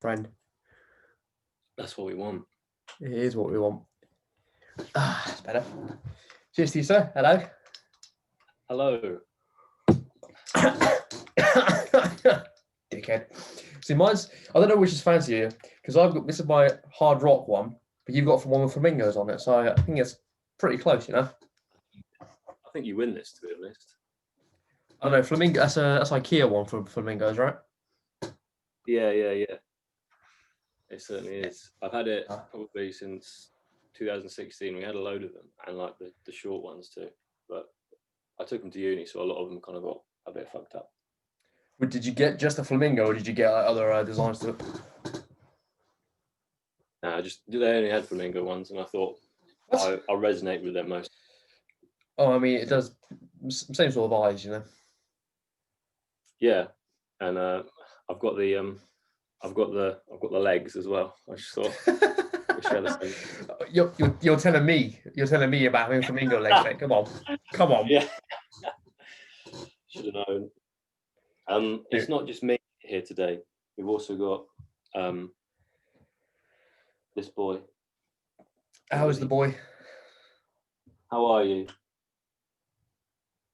friend. That's what we want. It is what we want. It's better. Cheers to you, sir. Hello. Hello. Dickhead. See, mine's, I don't know which is fancier, because I've got, this is my hard rock one, but you've got one with flamingos on it, so I think it's pretty close, you know? I think you win this, to be honest. I don't know, flamingo, that's IKEA one for flamingos, right? Yeah. It certainly is. I've had it probably since 2016. We had a load of them, and like the short ones too. But I took them to uni, so a lot of them kind of got a bit fucked up. But did you get just a flamingo, or did you get like, other designs to it? No, they only had flamingo ones, and I thought I resonate with them most. Oh, I mean, it does same sort of eyes, you know. Yeah, and I've got the legs as well. I just thought. You're telling me about having flamingo legs, mate. Come on. Yeah. Should have known. It's not just me here today. We've also got this boy. How is the boy? How are you?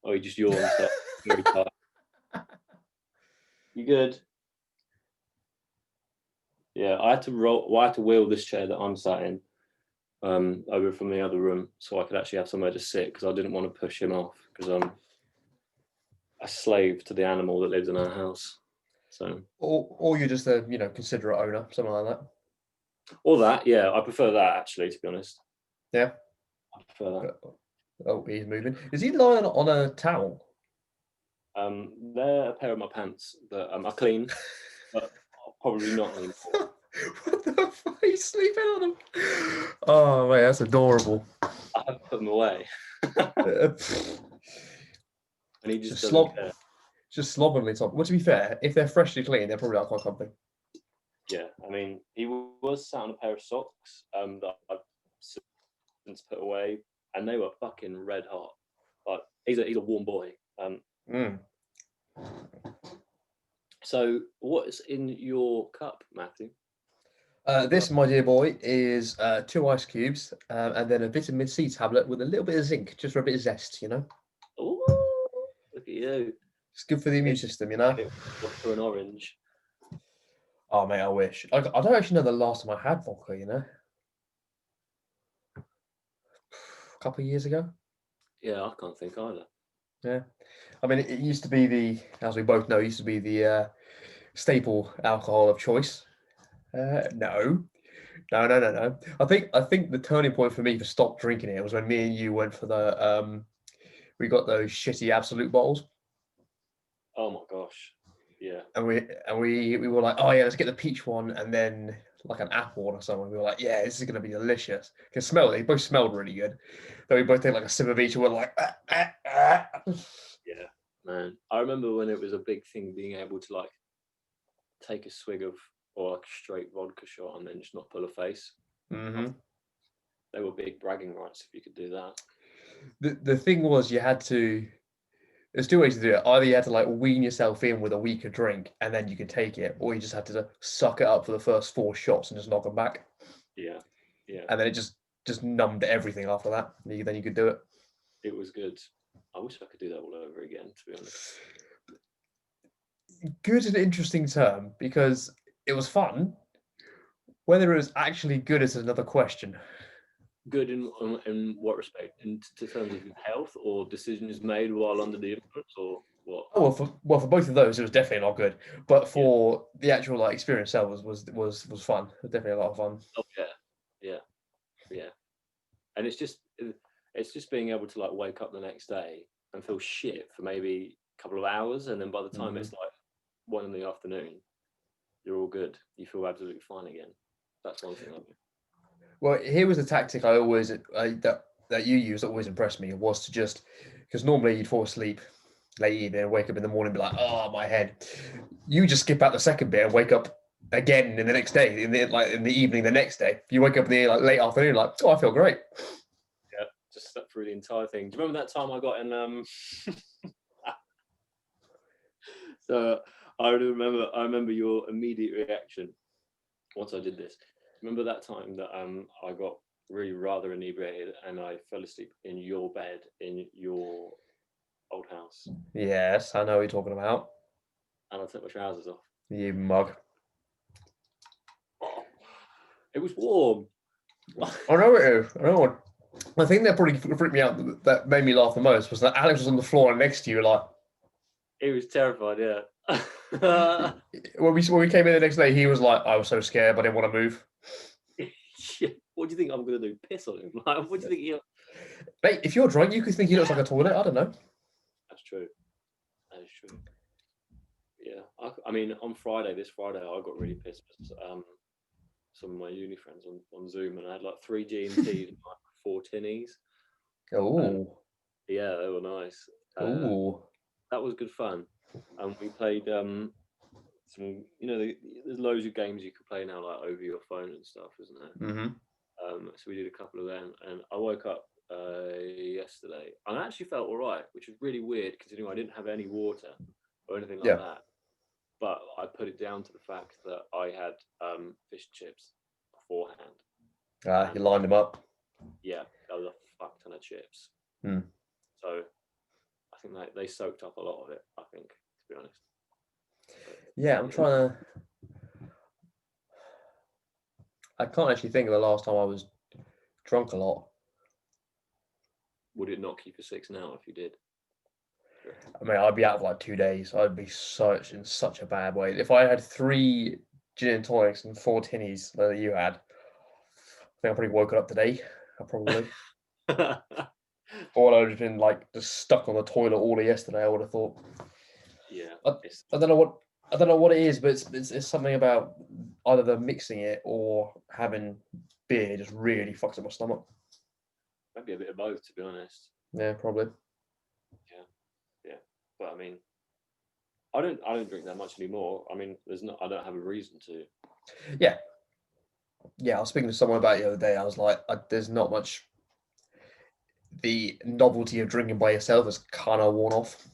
Oh, he just yawned. So very tired. You good? Yeah, I had to wheel this chair that I'm sat in over from the other room so I could actually have somewhere to sit, because I didn't want to push him off, because I'm a slave to the animal that lives in our house. So, or you're just a considerate owner, something like that. Or that, yeah, I prefer that actually, to be honest. Yeah, I prefer that. Oh, he's moving. Is he lying on a towel? They're a pair of my pants that are clean, but probably not anymore. What the fuck? He's sleeping on them. Oh, mate, that's adorable. I have to put them away. And he just doesn't care. Just slovenly top. Well, to be fair, if they're freshly clean, they're probably quite comfy. Yeah, I mean, he was sat on a pair of socks that I've since put away, and they were fucking red hot. But he's a warm boy. So, what's in your cup, Matthew? This, my dear boy, is 2 ice cubes and then a vitamin C tablet with a little bit of zinc, just for a bit of zest, you know? Oh, look at you. It's good for the immune system, you know? For an orange. Oh, mate, I wish. I don't actually know the last time I had vodka, you know? A couple of years ago. Yeah, I can't think either. Yeah. I mean, it used to be as we both know, the staple alcohol of choice. No. I think the turning point for me to stop drinking it was when me and you went for the we got those shitty Absolute bottles. Oh my gosh. Yeah. And we were like, oh yeah, let's get the peach one, and then like an apple or something. We were like, yeah, this is gonna be delicious. They both smelled really good. Then we both take like a sip of each, and we're like, Yeah, man. I remember when it was a big thing being able to like take a swig of or like a straight vodka shot and then just not pull a face. Mm-hmm. They were big bragging rights if you could do that. The thing was, you had to. There's 2 ways to do it. Either you had to like wean yourself in with a weaker drink and then you could take it, or you just had to suck it up for the first 4 shots and just knock them back. Yeah. And then it just numbed everything after that. Then you could do it. It was good. I wish I could do that all over again, to be honest. Good is an interesting term because it was fun. Whether it was actually good is another question. Good in what respect? In terms of health or decisions made while under the influence, or what? Oh, for both of those, it was definitely not good. But for the actual like experience itself was fun. It was definitely a lot of fun. Oh yeah. And it's just being able to like wake up the next day and feel shit for maybe a couple of hours, and then by the time it's like 1 in the afternoon, you're all good. You feel absolutely fine again. That's one thing I do. Well, here was a tactic I always that you used that always impressed me, was to just, because normally you'd fall asleep late evening and wake up in the morning and be like, oh, my head. You just skip out the second bit and wake up again in the next day, in the evening the next day. You wake up in the late afternoon like, oh, I feel great. Yeah, just slept through the entire thing. Do you remember that time I got in So I remember your immediate reaction once I did this, remember that time that I got really rather inebriated and I fell asleep in your bed in your old house, Yes, I know what you're talking about. and I took my trousers off. You mug. It was warm. I know it is. I know. I think that probably freaked me out. That made me laugh the most was that Alex was on the floor next to you, like. It was terrified, yeah. When we came in the next day, he was like, "I was so scared, but I didn't want to move." What do you think I'm gonna do? Piss on him? Like, what do you think? Mate, if you're drunk, you could think he looks like a toilet. I don't know. That's true. That is true. Yeah, I mean, on this Friday, I got really pissed. Some of my uni friends on Zoom, and I had like 3 G&Ts and like 4 tinnies. Oh. Yeah, they were nice. Oh. That was good fun. And we played some, there's loads of games you can play now, like over your phone and stuff, isn't there? Mm-hmm. So we did a couple of them, and I woke up yesterday, and I actually felt all right, which was really weird considering I didn't have any water or anything like that. But I put it down to the fact that I had fish and chips beforehand. You lined him up. Yeah, that was a fuck ton of chips. Hmm. So I think they soaked up a lot of it, I think, to be honest. Yeah, I'm trying to. I can't actually think of the last time I was drunk a lot. Would it not keep you 6 now if you did? I mean, I'd be out for like 2 days. I'd be in such a bad way. If I had 3 gin and tonics and 4 tinnies that you had, I think I probably woken up today. Or I'd have been like just stuck on the toilet all of yesterday. I would have thought. Yeah. I don't know what it is, but it's something about either the mixing it or having beer just really fucks up my stomach. Maybe a bit of both, to be honest. Yeah, probably. Yeah. But I mean, I don't drink that much anymore. I mean, I don't have a reason to. Yeah. Yeah, I was speaking to someone about it the other day. I was like, there's not much. The novelty of drinking by yourself has kind of worn off.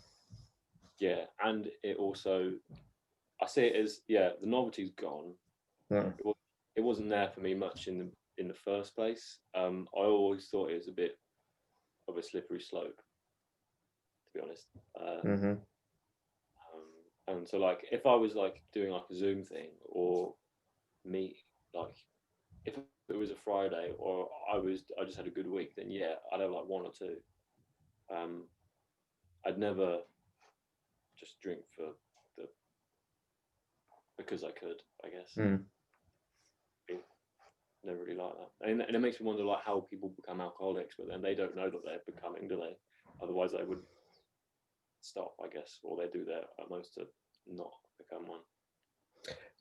Yeah, and it also, I see it as, the novelty's gone. Yeah. It wasn't there for me much in the first place. I always thought it was a bit of a slippery slope, to be honest. Mm-hmm. And so, like, if I was like doing like a Zoom thing, or me, like, if it was a Friday, or I just had a good week, then yeah, I'd have like 1 or 2. I'd never just drink because I could, I guess. Never really like that, and it makes me wonder like how people become alcoholics, but then they don't know that they're becoming, do they? Otherwise, they would stop, I guess, or they do their utmost to not become one.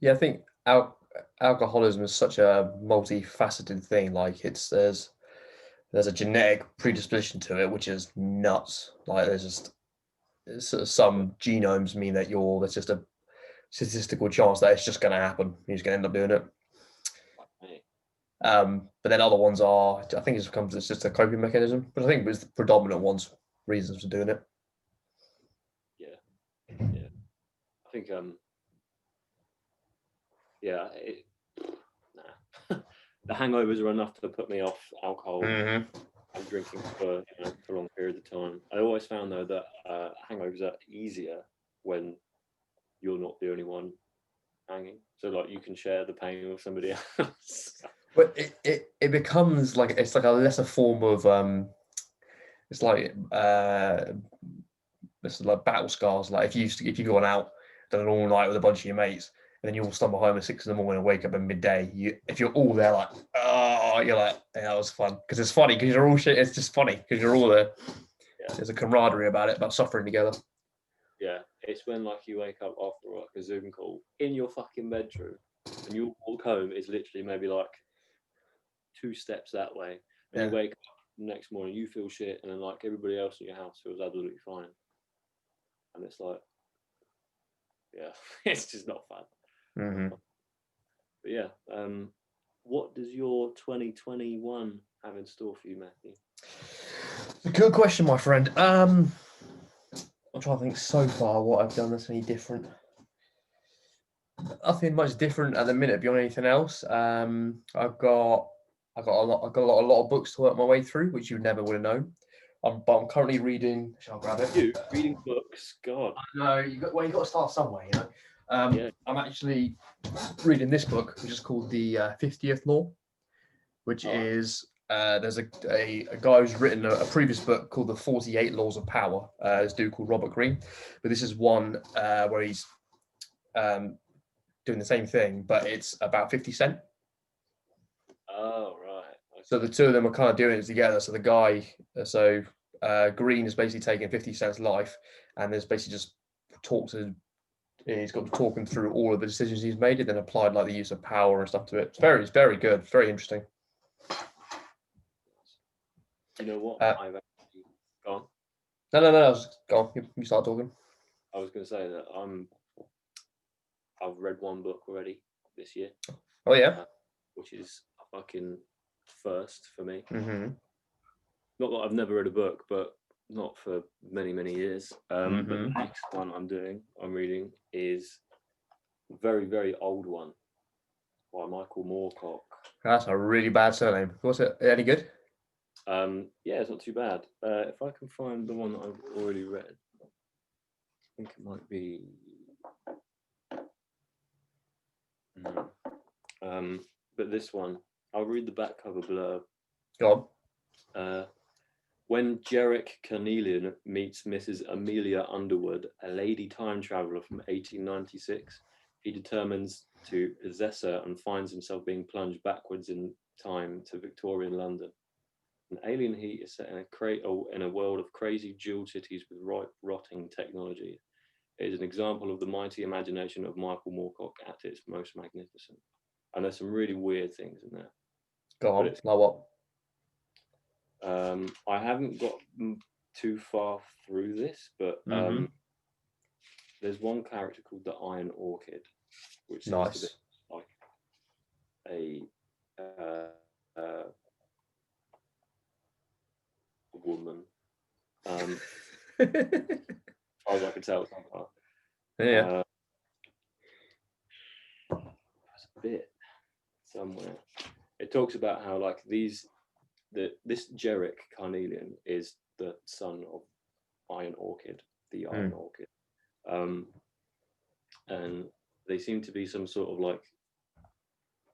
Yeah, I think alcoholism is such a multifaceted thing. Like there's a genetic predisposition to it, which is nuts. Like there's just some genomes mean that there's just a statistical chance that it's just going to happen. You're just going to end up doing it. But then other ones are, I think it's just a coping mechanism. But I think it was the predominant ones reasons for doing it. Yeah. I think the hangovers are enough to put me off alcohol and drinking for long periods of time. I always found though that hangovers are easier when you're not the only one hanging. So like you can share the pain with somebody else. But it becomes like it's like a lesser form of it's like battle scars. Like if you've gone out, done an all night with a bunch of your mates, and then you all stumble home at 6 a.m. and wake up at midday. If you're all there, like you're like, yeah, that was fun because it's funny because you're all shit. It's just funny because you're all there. Yeah. There's a camaraderie about it, about suffering together. Yeah, it's when like you wake up after like a Zoom call in your fucking bedroom, and you walk home is literally maybe like 2 steps that way, and you wake up the next morning, you feel shit, and then like everybody else in your house feels absolutely fine, and it's like, yeah, it's just not fun. Mm-hmm. But yeah, what does your 2021 have in store for you, Matthew? Good question, my friend. I'm trying to think so far what I've done that's any different. nothing much different at the minute beyond anything else. I've got a lot of books to work my way through, which you never would have known. But I'm currently reading. Shall I grab it? You reading books, God. No, you got to start somewhere, you know. Yeah. I'm actually reading this book, which is called the 50th Law, which is there's a guy who's written a previous book called the 48 Laws of Power. This dude called Robert Greene, but this is one where he's doing the same thing, but it's about 50 Cent. Oh, right. Okay. So the two of them are kind of doing it together. So the guy, Green is basically taking 50 Cent's life, and there's basically just he's got to talk him through all of the decisions he's made, and then applied like the use of power and stuff to it. It's very good. It's very interesting. You know what? I've actually gone. No. Go on. You start talking. I was going to say that I've read one book already this year. Oh yeah. Which is a fucking first for me. Mm-hmm. Not that I've never read a book, but not for many, many years. But the next one I'm reading is a very, very old one by Michael Moorcock. That's a really bad surname. Was it any good? Yeah, it's not too bad. If I can find the one that I've already read, I think it might be. But this one, I'll read the back cover blurb. Go on. When Jarek Carnelian meets Mrs. Amelia Underwood, a lady time traveller from 1896, he determines to possess her and finds himself being plunged backwards in time to Victorian London. An alien heat is set in a world of crazy jeweled cities with rotting technology. It is an example of the mighty imagination of Michael Moorcock at its most magnificent. And there's some really weird things in there. Go on. Like what? I haven't got too far through this, but there's one character called the Iron Orchid, which seems to be like a woman. As far as I can tell, somehow. Yeah. There's a bit somewhere. It talks about how like this Jarek Carnelian is the son of Iron Orchid, the Iron Orchid, and they seem to be some sort of like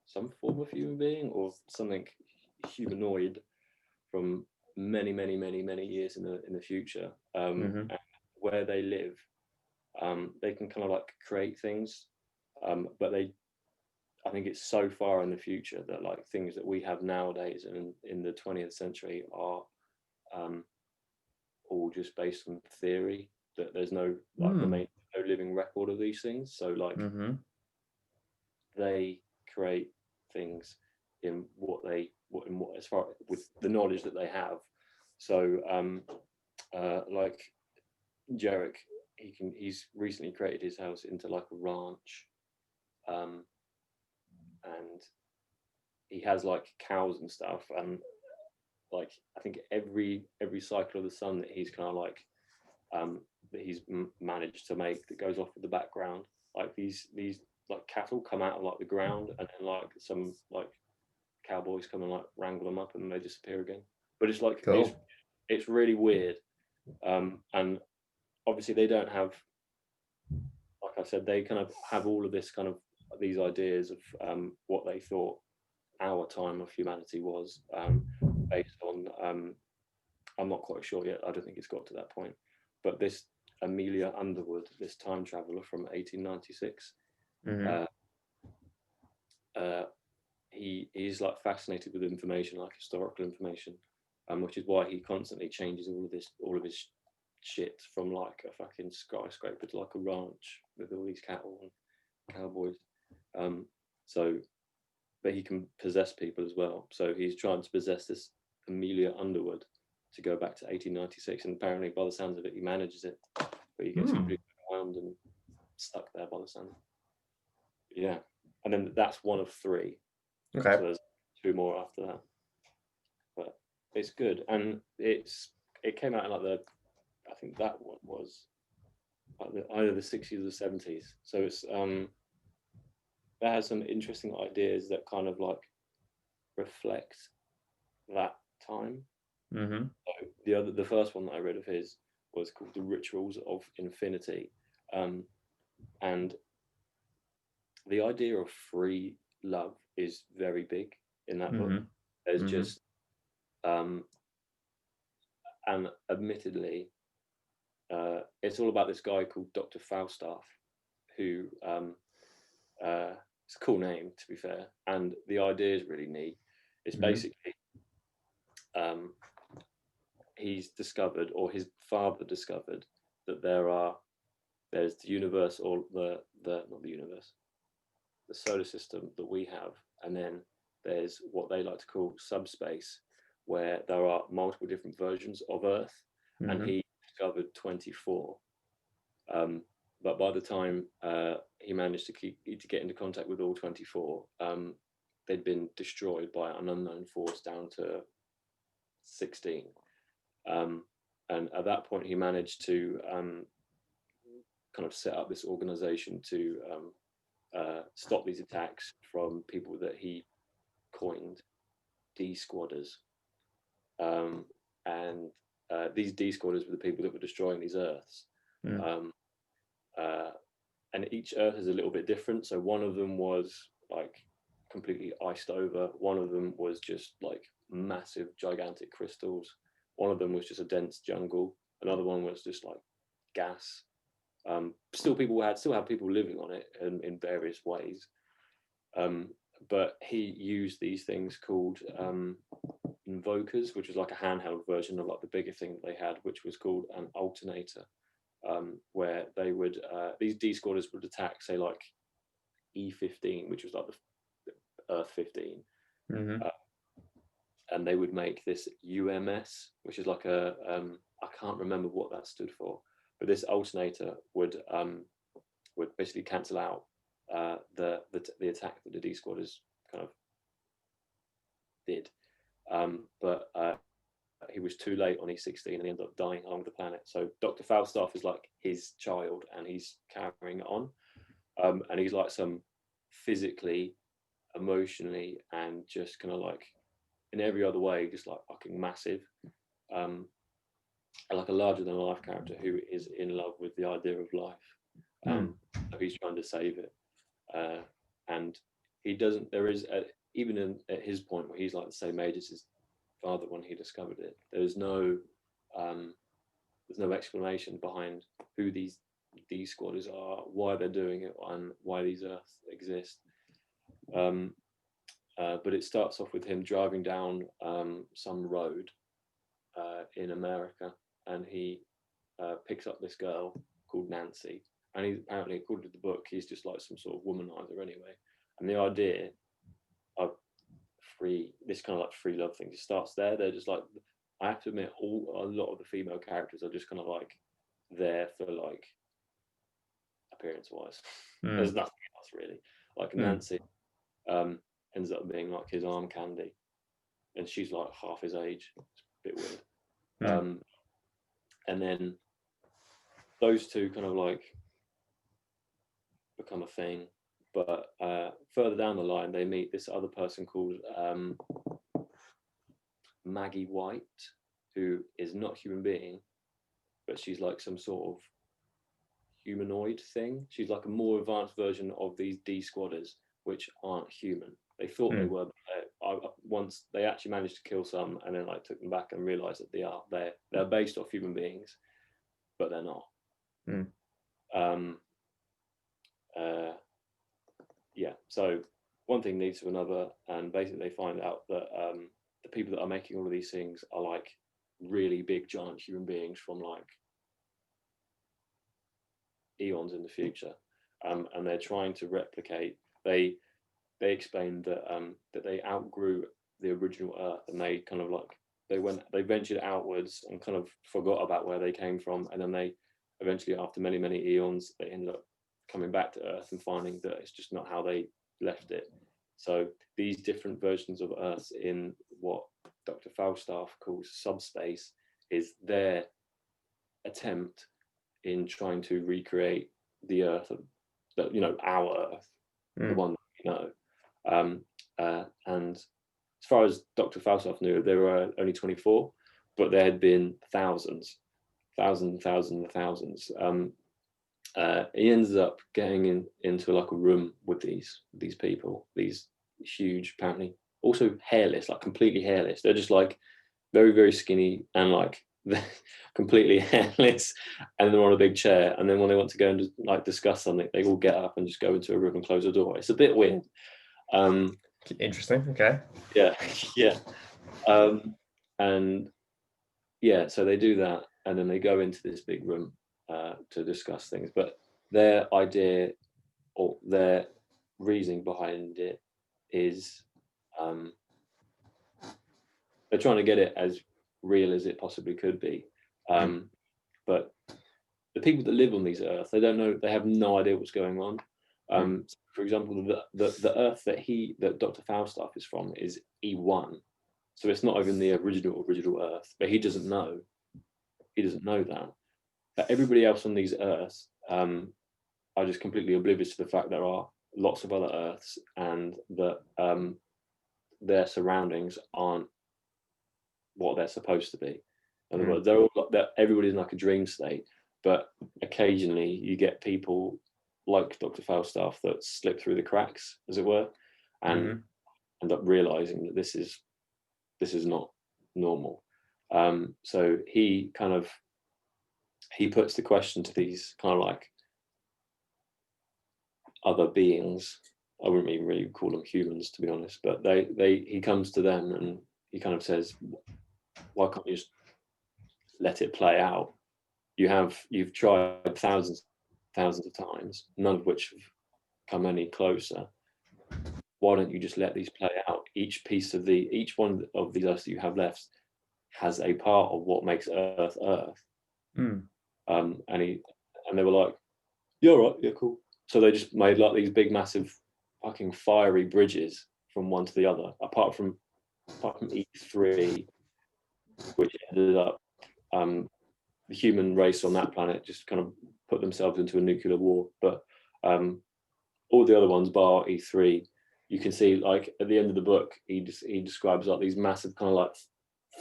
some form of human being or something humanoid from many years in the future. And where they live, they can kind of like create things, but I think it's so far in the future that like things that we have nowadays and in the 20th century are all just based on theory, that there's no like no living record of these things. So like they create things in what as far with the knowledge that they have. So like Jarek, he's recently created his house into like a ranch. And he has like cows and stuff, and like I think every cycle of the sun that he's kind of like that he's managed to make that goes off in the background, like these like cattle come out of like the ground, and then like some like cowboys come and like wrangle them up, and then they disappear again. But it's like it's really weird, and obviously they don't have, like I said, they kind of have all of this kind of these ideas of what they thought our time of humanity was, based on I'm not quite sure yet, I don't think it's got to that point, but this Amelia Underwood, this time traveller from 1896, he's like fascinated with information, like historical information, which is why he constantly changes all of his shit from like a fucking skyscraper to like a ranch with all these cattle and cowboys. But he can possess people as well. So he's trying to possess this Amelia Underwood to go back to 1896, and apparently, by the sounds of it, he manages it, but he gets completely overwhelmed and stuck there by the sound. Yeah, and then that's one of three. Okay. So there's two more after that, but it's good, and it came out in like I think that one was like either the 60s or the 70s. So it's that has some interesting ideas that kind of like reflect that time. Mm-hmm. So the first one that I read of his was called The Rituals of Infinity, and the idea of free love is very big in that book. Mm-hmm. There's Mm-hmm. just and admittedly, it's all about this guy called Dr. Falstaff, who it's a cool name to be fair, and the idea is really neat. It's Mm-hmm. basically he's discovered, or his father discovered, that there's the universe, or the not the universe, the solar system that we have, and then there's what they like to call subspace, where there are multiple different versions of Earth, and Mm-hmm. he discovered 24. But by the time he managed to get into contact with all 24, they'd been destroyed by an unknown force down to 16. And at that point, he managed to kind of set up this organization to stop these attacks from people that he coined D-squadders. And these D-squadders were the people that were destroying these Earths. Mm-hmm. And each Earth is a little bit different. So one of them was like completely iced over. One of them was just like massive, gigantic crystals. One of them was just a dense jungle. Another one was just like gas. Still have people living on it in various ways. But he used these things called invokers, which was like a handheld version of like the bigger thing they had, which was called an alternator. Where they would these D-squadders would attack, say like E15, which was like the Earth 15, Mm-hmm. and they would make this UMS, which is like a I can't remember what that stood for, but this alternator would basically cancel out the attack that the D-squadders kind of did, but he was too late on E16 and he ended up dying along the planet. So Dr. Falstaff is like his child and he's carrying it on. And he's like some physically, emotionally, and just kind of like in every other way, just like fucking massive. And like a larger than life character who is in love with the idea of life. So he's trying to save it. And he doesn't, there is, even at his point where he's like the same age as his father when he discovered it, there's no explanation behind who these squatters are, why they're doing it, and why these Earths exist. But it starts off with him driving down some road in America, and he picks up this girl called Nancy, and he's apparently, according to the book, he's just like some sort of womanizer anyway. And the idea of this kind of like free love thing just starts there. They're just like, I have to admit, a lot of the female characters are just kind of like there for like appearance wise. There's nothing else really. Like Nancy ends up being like his arm candy, and she's like half his age. It's a bit weird. And then those two kind of like become a thing. But further down the line, they meet this other person called Maggie White, who is not a human being, but she's like some sort of humanoid thing. She's like a more advanced version of these D-squadders, which aren't human. They thought they were. Once they actually managed to kill some, and then like took them back and realized that they're based off human beings, but they're not. Yeah. So one thing leads to another, and basically they find out that the people that are making all of these things are like really big, giant human beings from like eons in the future, and they're trying to replicate. They explained that that they outgrew the original Earth, and they kind of like they ventured outwards and kind of forgot about where they came from, and then they eventually, after many eons, they ended up coming back to Earth and finding that it's just not how they left it. So these different versions of Earth in what Dr. Falstaff calls subspace is their attempt in trying to recreate the Earth, our Earth, the one that know. And as far as Dr. Falstaff knew, there were only 24, but there had been thousands. He ends up getting into like a room with these people, these huge, apparently also hairless, like completely hairless. They're just like very, very skinny and like they're completely hairless, and they're on a big chair. And then when they want to go and like discuss something, they all get up and just go into a room and close the door. It's a bit weird. Interesting. Okay. Yeah, yeah. And yeah, so they do that, and then they go into this big room to discuss things. But their idea or their reasoning behind it is they're trying to get it as real as it possibly could be. But the people that live on these Earth, they don't know, they have no idea what's going on. So for example, the Earth that Dr. Falstaff is from is E1. So it's not even the original Earth, but he doesn't know. He doesn't know that. But everybody else on these Earths are just completely oblivious to the fact there are lots of other Earths, and that their surroundings aren't what they're supposed to be. In other words, everybody's in like a dream state, but occasionally you get people like Dr. Falstaff that slip through the cracks, as it were, and end up realizing that this is not normal. So he puts the question to these kind of like other beings. I wouldn't even really call them humans, to be honest, but he comes to them and he kind of says, why can't you just let it play out? You've tried thousands of times, none of which have come any closer. Why don't you just let these play out? Each one of these Earths that you have left has a part of what makes Earth Earth. And they were like, yeah, all right, yeah, cool. So they just made like these big, massive, fucking fiery bridges from one to the other. Apart from E3, which ended up the human race on that planet just kind of put themselves into a nuclear war. But all the other ones, bar E3, you can see like at the end of the book, he describes like these massive kind of like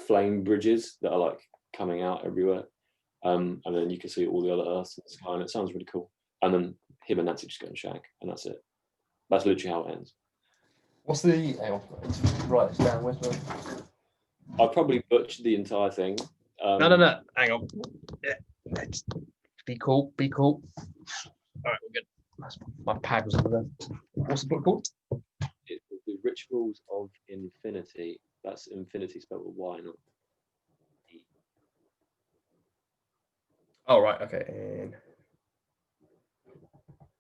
flame bridges that are like coming out everywhere. And then you can see all the other Earths in the sky, and it sounds really cool. And then him and Nancy just go and shag, and that's it. That's literally how it ends. What's the? Hang on, write this down. Where's my? I probably butchered the entire thing. No. Hang on. Yeah. Be cool. All right, we're good. My pad was over there. What's the book called? It's The Rituals of Infinity. That's infinity spelled with Y, not E. Oh, right. Okay. And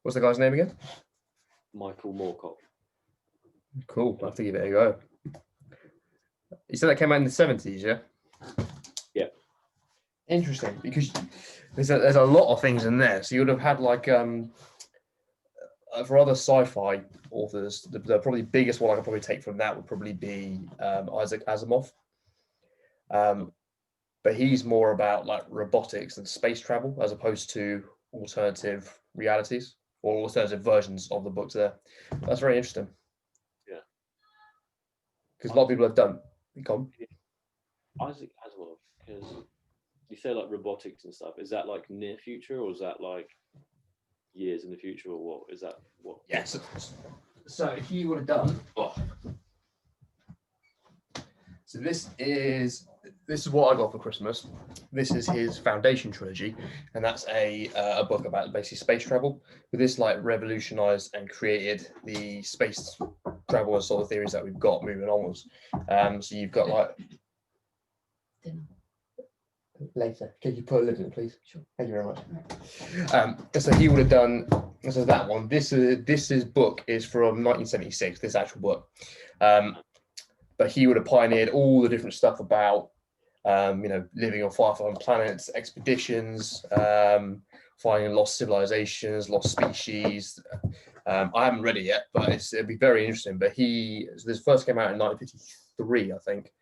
what's the guy's name again? Michael Moorcock. Cool. I'll have to give it a go. You said that came out in the 70s, yeah? Yeah. Interesting, because there's a lot of things in there. So you would have had like for other sci-fi authors, the probably biggest one I could probably take from that would probably be Isaac Asimov. But he's more about like robotics and space travel as opposed to alternative realities or alternative versions of the books there. That's very interesting. Yeah. Because a lot of people have done. Isaac Asimov, because you say like robotics and stuff, is that like near future or is that like years in the future, or what is that? What? Yes. So he would have done. So this is what I got for Christmas. This is his Foundation trilogy, and that's a book about basically space travel. But this like revolutionized and created the space travel and sort of theories that we've got moving onwards. So you've got like. Later. Can you put a lid in it, please? Sure. Thank you very much. So he would have done. This is that one. This book is from 1976. This actual book, but he would have pioneered all the different stuff about, living on far-flung planets, expeditions, finding lost civilizations, lost species. I haven't read it yet, but it'd be very interesting. But this first came out in 1953, I think.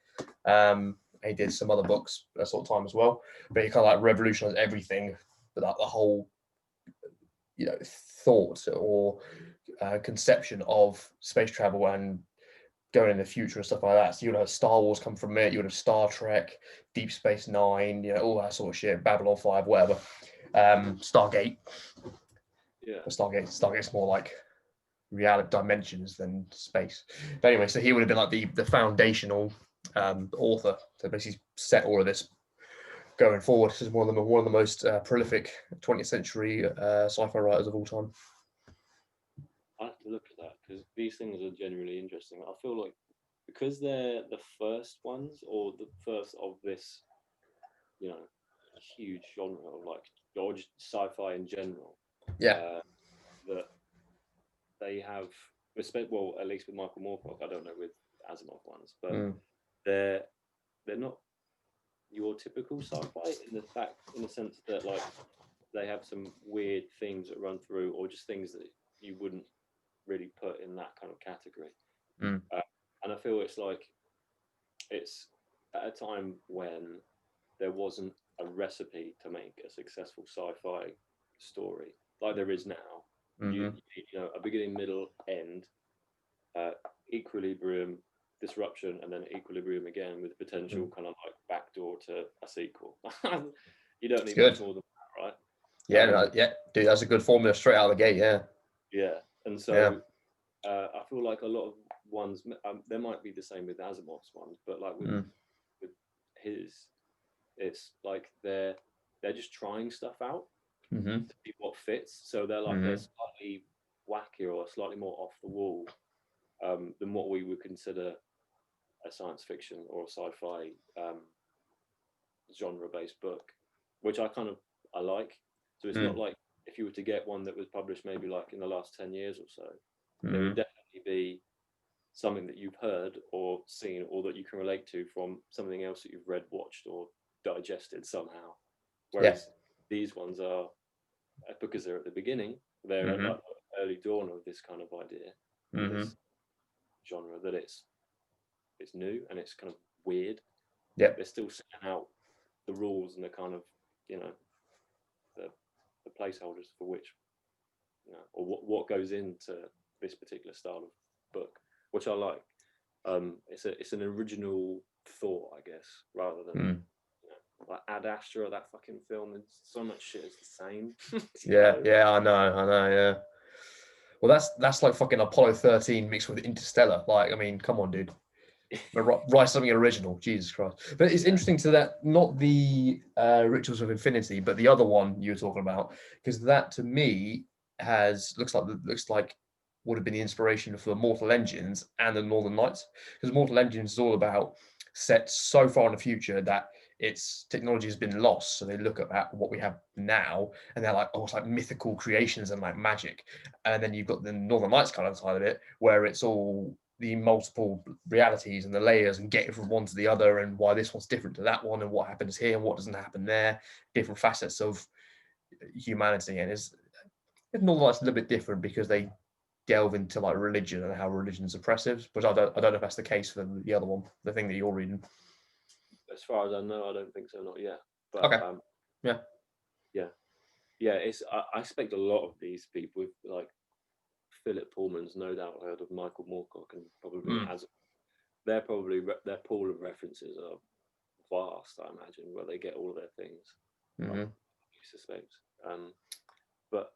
He did some other books at that sort of time as well, but he kind of like revolutionized everything, but like the whole, thought, or conception of space travel and going in the future and stuff like that. So you would have Star Wars come from it. You would have Star Trek, Deep Space Nine, all that sort of shit. Babylon 5, whatever. Stargate. Yeah. But Stargate's more like reality dimensions than space. But anyway, so he would have been like the foundational author to basically set all of this going forward. This is one of the most prolific 20th century sci-fi writers of all time. I have to look at that because these things are genuinely interesting. I feel like because they're the first ones or the first of this, huge genre of like sci-fi in general. Yeah. That they have respect. Well, at least with Michael Moorcock, I don't know with Asimov ones, but they're not your typical sci-fi in the sense that like they have some weird themes that run through, or just things that you wouldn't really put in that kind of category. And I feel it's at a time when there wasn't a recipe to make a successful sci-fi story like there is now. You know, a beginning, middle, end, equilibrium, disruption, and then equilibrium again with potential kind of like backdoor to a sequel. You don't need much more than that, right? Yeah, dude, that's a good formula straight out of the gate. Yeah, and so I feel like a lot of ones there might be the same with Asimov's ones, but like with his, it's like they're just trying stuff out to see what fits. So they're like they're slightly wackier or slightly more off the wall than what we would consider a science fiction or a sci-fi genre-based book, which I like. So it's not like if you were to get one that was published maybe like in the last 10 years or so, there would definitely be something that you've heard or seen or that you can relate to from something else that you've read, watched, or digested somehow. Whereas these ones are, because they're at the beginning, they're at like the early dawn of this kind of idea, this genre, that it's new and it's kind of weird. Yeah. They're still setting out the rules and the kind of, the placeholders for which, or what goes into this particular style of book, which I like. It's an original thought, I guess, rather than like Ad Astra, that fucking film. And so much shit is the same. I know. Yeah. Well, that's like fucking Apollo 13 mixed with Interstellar. Like, I mean, come on, dude. Write something original, Jesus Christ. But it's interesting to that, not the Rituals of Infinity, but the other one you were talking about, because that to me looks like would have been the inspiration for Mortal Engines and the Northern Lights, because Mortal Engines is all about set so far in the future that its technology has been lost. So they look at what we have now, and they're like, oh, it's like mythical creations and like magic. And then you've got the Northern Lights kind of side of it, where it's all the multiple realities and the layers and getting from one to the other, and why this one's different to that one, and what happens here and what doesn't happen there, different facets of humanity. And it's Northern Lights a little bit different because they delve into like religion and how religion's oppressive, but I don't know if that's the case for the other one, the thing that you're reading. As far as I know, I don't think so, not yet. But okay. It's I expect a lot of these people with like Philip Pullman's no doubt heard of Michael Moorcock, and probably has. Their pool of references are vast, I imagine, where they get all of their things. I suspect. But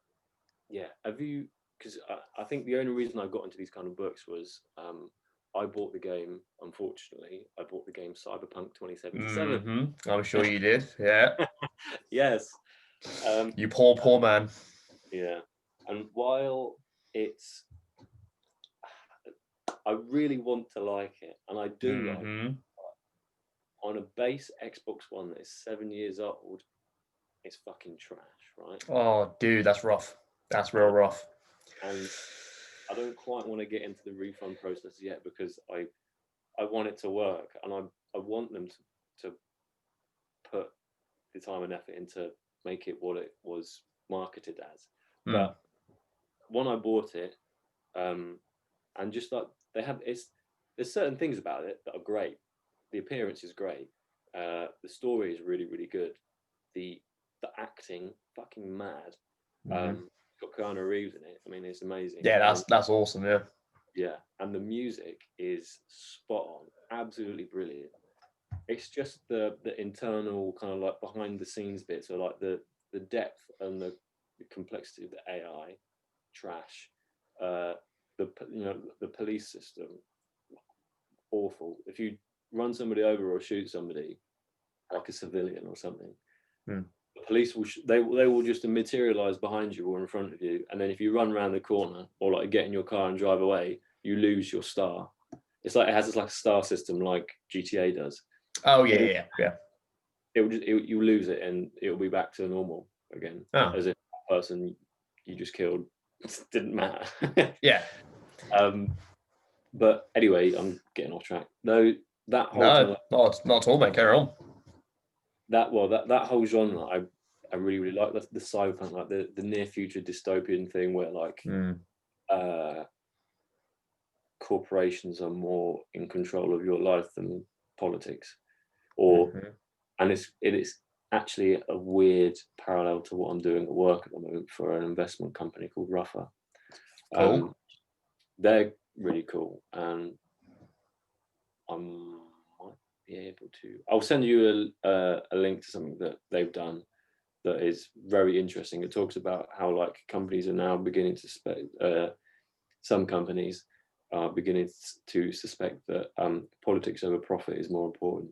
yeah, have you? Because I think the only reason I got into these kind of books was I bought the game. Unfortunately, I bought the game Cyberpunk 2077. I'm sure you did. Yeah. Yes. You poor man. Yeah. And while I really want to like it, and I do like it, on a base Xbox One that is 7 years old, it's fucking trash, right? Oh, dude, that's rough. That's real rough. And I don't quite want to get into the refund process yet because I want it to work, and I want them to put the time and effort into make it what it was marketed as. But when I bought it, and just like there's certain things about it that are great. The appearance is great. The story is really, really good. The acting, fucking mad. got Keanu Reeves in it. I mean, it's amazing. Yeah, that's awesome. Yeah. Yeah, and the music is spot on, absolutely brilliant. It's just the internal kind of like behind the scenes bits, so like the depth and the complexity of the AI trash, the police system, awful. If you run somebody over or shoot somebody, like a civilian or something, the police will they will just materialize behind you or in front of you, and then if you run around the corner or like get in your car and drive away, you lose your star. It's like it has like a star system like GTA does. Oh yeah. It will just you lose it and it will be back to normal again, as if the person you just killed didn't matter. Yeah. But anyway, I'm getting off track. Though that whole not at all, mate. Carry on. That whole genre, I really like the cyberpunk, like the near future dystopian thing where like corporations are more in control of your life than politics, or and it is actually a weird parallel to what I'm doing at work at the moment for an investment company called Ruffer. Cool. They're really cool, and I might be able to. I'll send you a link to something that they've done that is very interesting. It talks about how like companies are now beginning to suspect. Some companies are beginning to suspect that politics over profit is more important.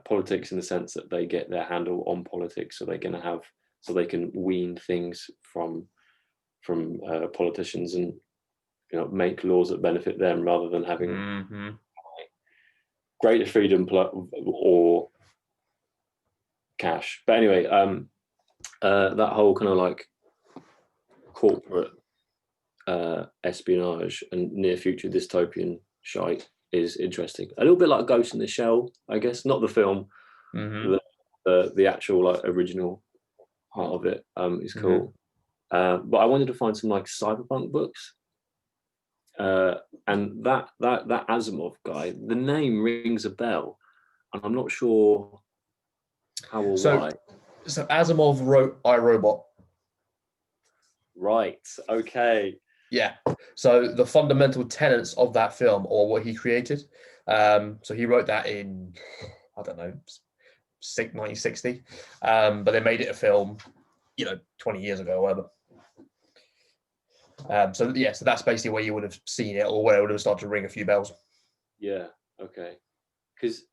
Politics in the sense that they get their handle on politics, so they can wean things from politicians and make laws that benefit them rather than having greater freedom or cash. But anyway, that whole kind of like corporate espionage and near future dystopian shite is interesting. A little bit like Ghost in the Shell, I guess, not the film, the actual like original part of it is cool. But I wanted to find some like cyberpunk books. And that Asimov guy, the name rings a bell, and I'm not sure how or why. So Asimov wrote I, Robot. Right. Okay. Yeah. So the fundamental tenets of that film, or what he created. So he wrote that in, I don't know, 1960. But they made it a film, 20 years ago or whatever. So that's basically where you would have seen it, or where it would have started to ring a few bells. Yeah. Okay. Because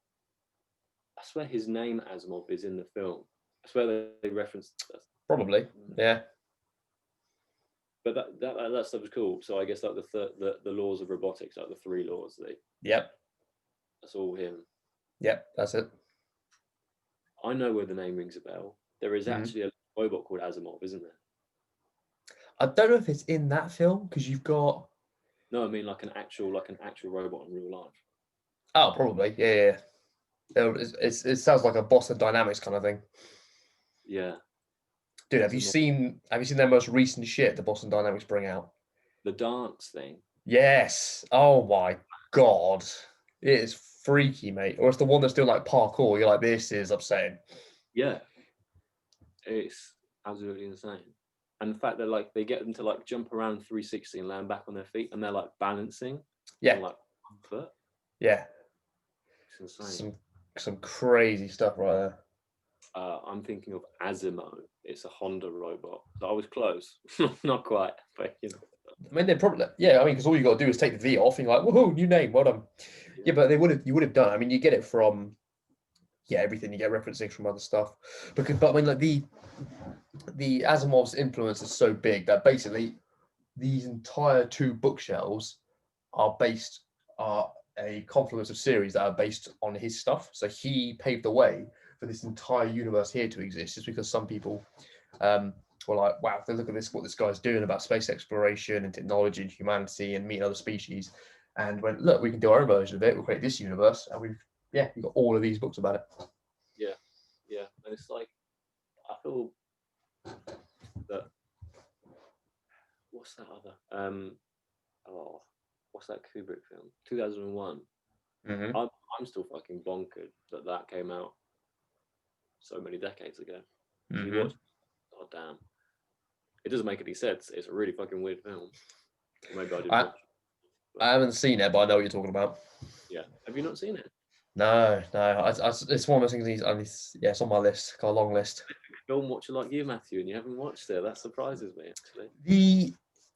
I swear his name Asimov is in the film. I swear they referenced that. Probably. Yeah. But that stuff is cool. So I guess like the laws of robotics, like the 3 laws. Yep. That's all him. Yep. That's it. I know where the name rings a bell. There is actually a robot called Asimov, isn't there? I don't know if it's in that film because you've got. No, I mean like an actual robot in real life. Oh, probably. Yeah. It sounds like a Boston Dynamics kind of thing. Yeah. Dude, have you seen their most recent shit the Boston Dynamics bring out? The dance thing. Yes. Oh my god. It is freaky, mate. Or it's the one that's doing like parkour. You're like, this is upsetting. Yeah. It's absolutely insane. And the fact that like they get them to like jump around 360 and land back on their feet, and they're like balancing on like 1 foot. Yeah. It's insane. Some crazy stuff right there. I'm thinking of Asimo. It's a Honda robot. So I was close. Not quite, but I mean, they're probably because all you got to do is take the V off, and you're like, woohoo, new name, well done. Yeah, but you would have done. I mean, you get it from everything. You get referencing from other stuff, but I mean, like the Asimov's influence is so big that basically these entire 2 bookshelves are a confluence of series that are based on his stuff. So he paved the way for this entire universe here to exist, just because some people were like, wow, look at what this guy's doing about space exploration and technology and humanity and meeting other species, and went, look, we can do our own version of it. We'll create this universe, and we've got all of these books about it. Yeah, and it's like I feel that what's that other what's that Kubrick film? 2001. I'm still fucking bonkered that came out so many decades ago. You watch, oh damn. It doesn't make any sense. It's a really fucking weird film. Or maybe I didn't I, watch it. I haven't seen it, but I know what you're talking about. Yeah. Have you not seen it? No. It's one of those things. Yeah, it's on my list. Got a long list. Film watcher like you, Matthew, and you haven't watched it. That surprises me, actually.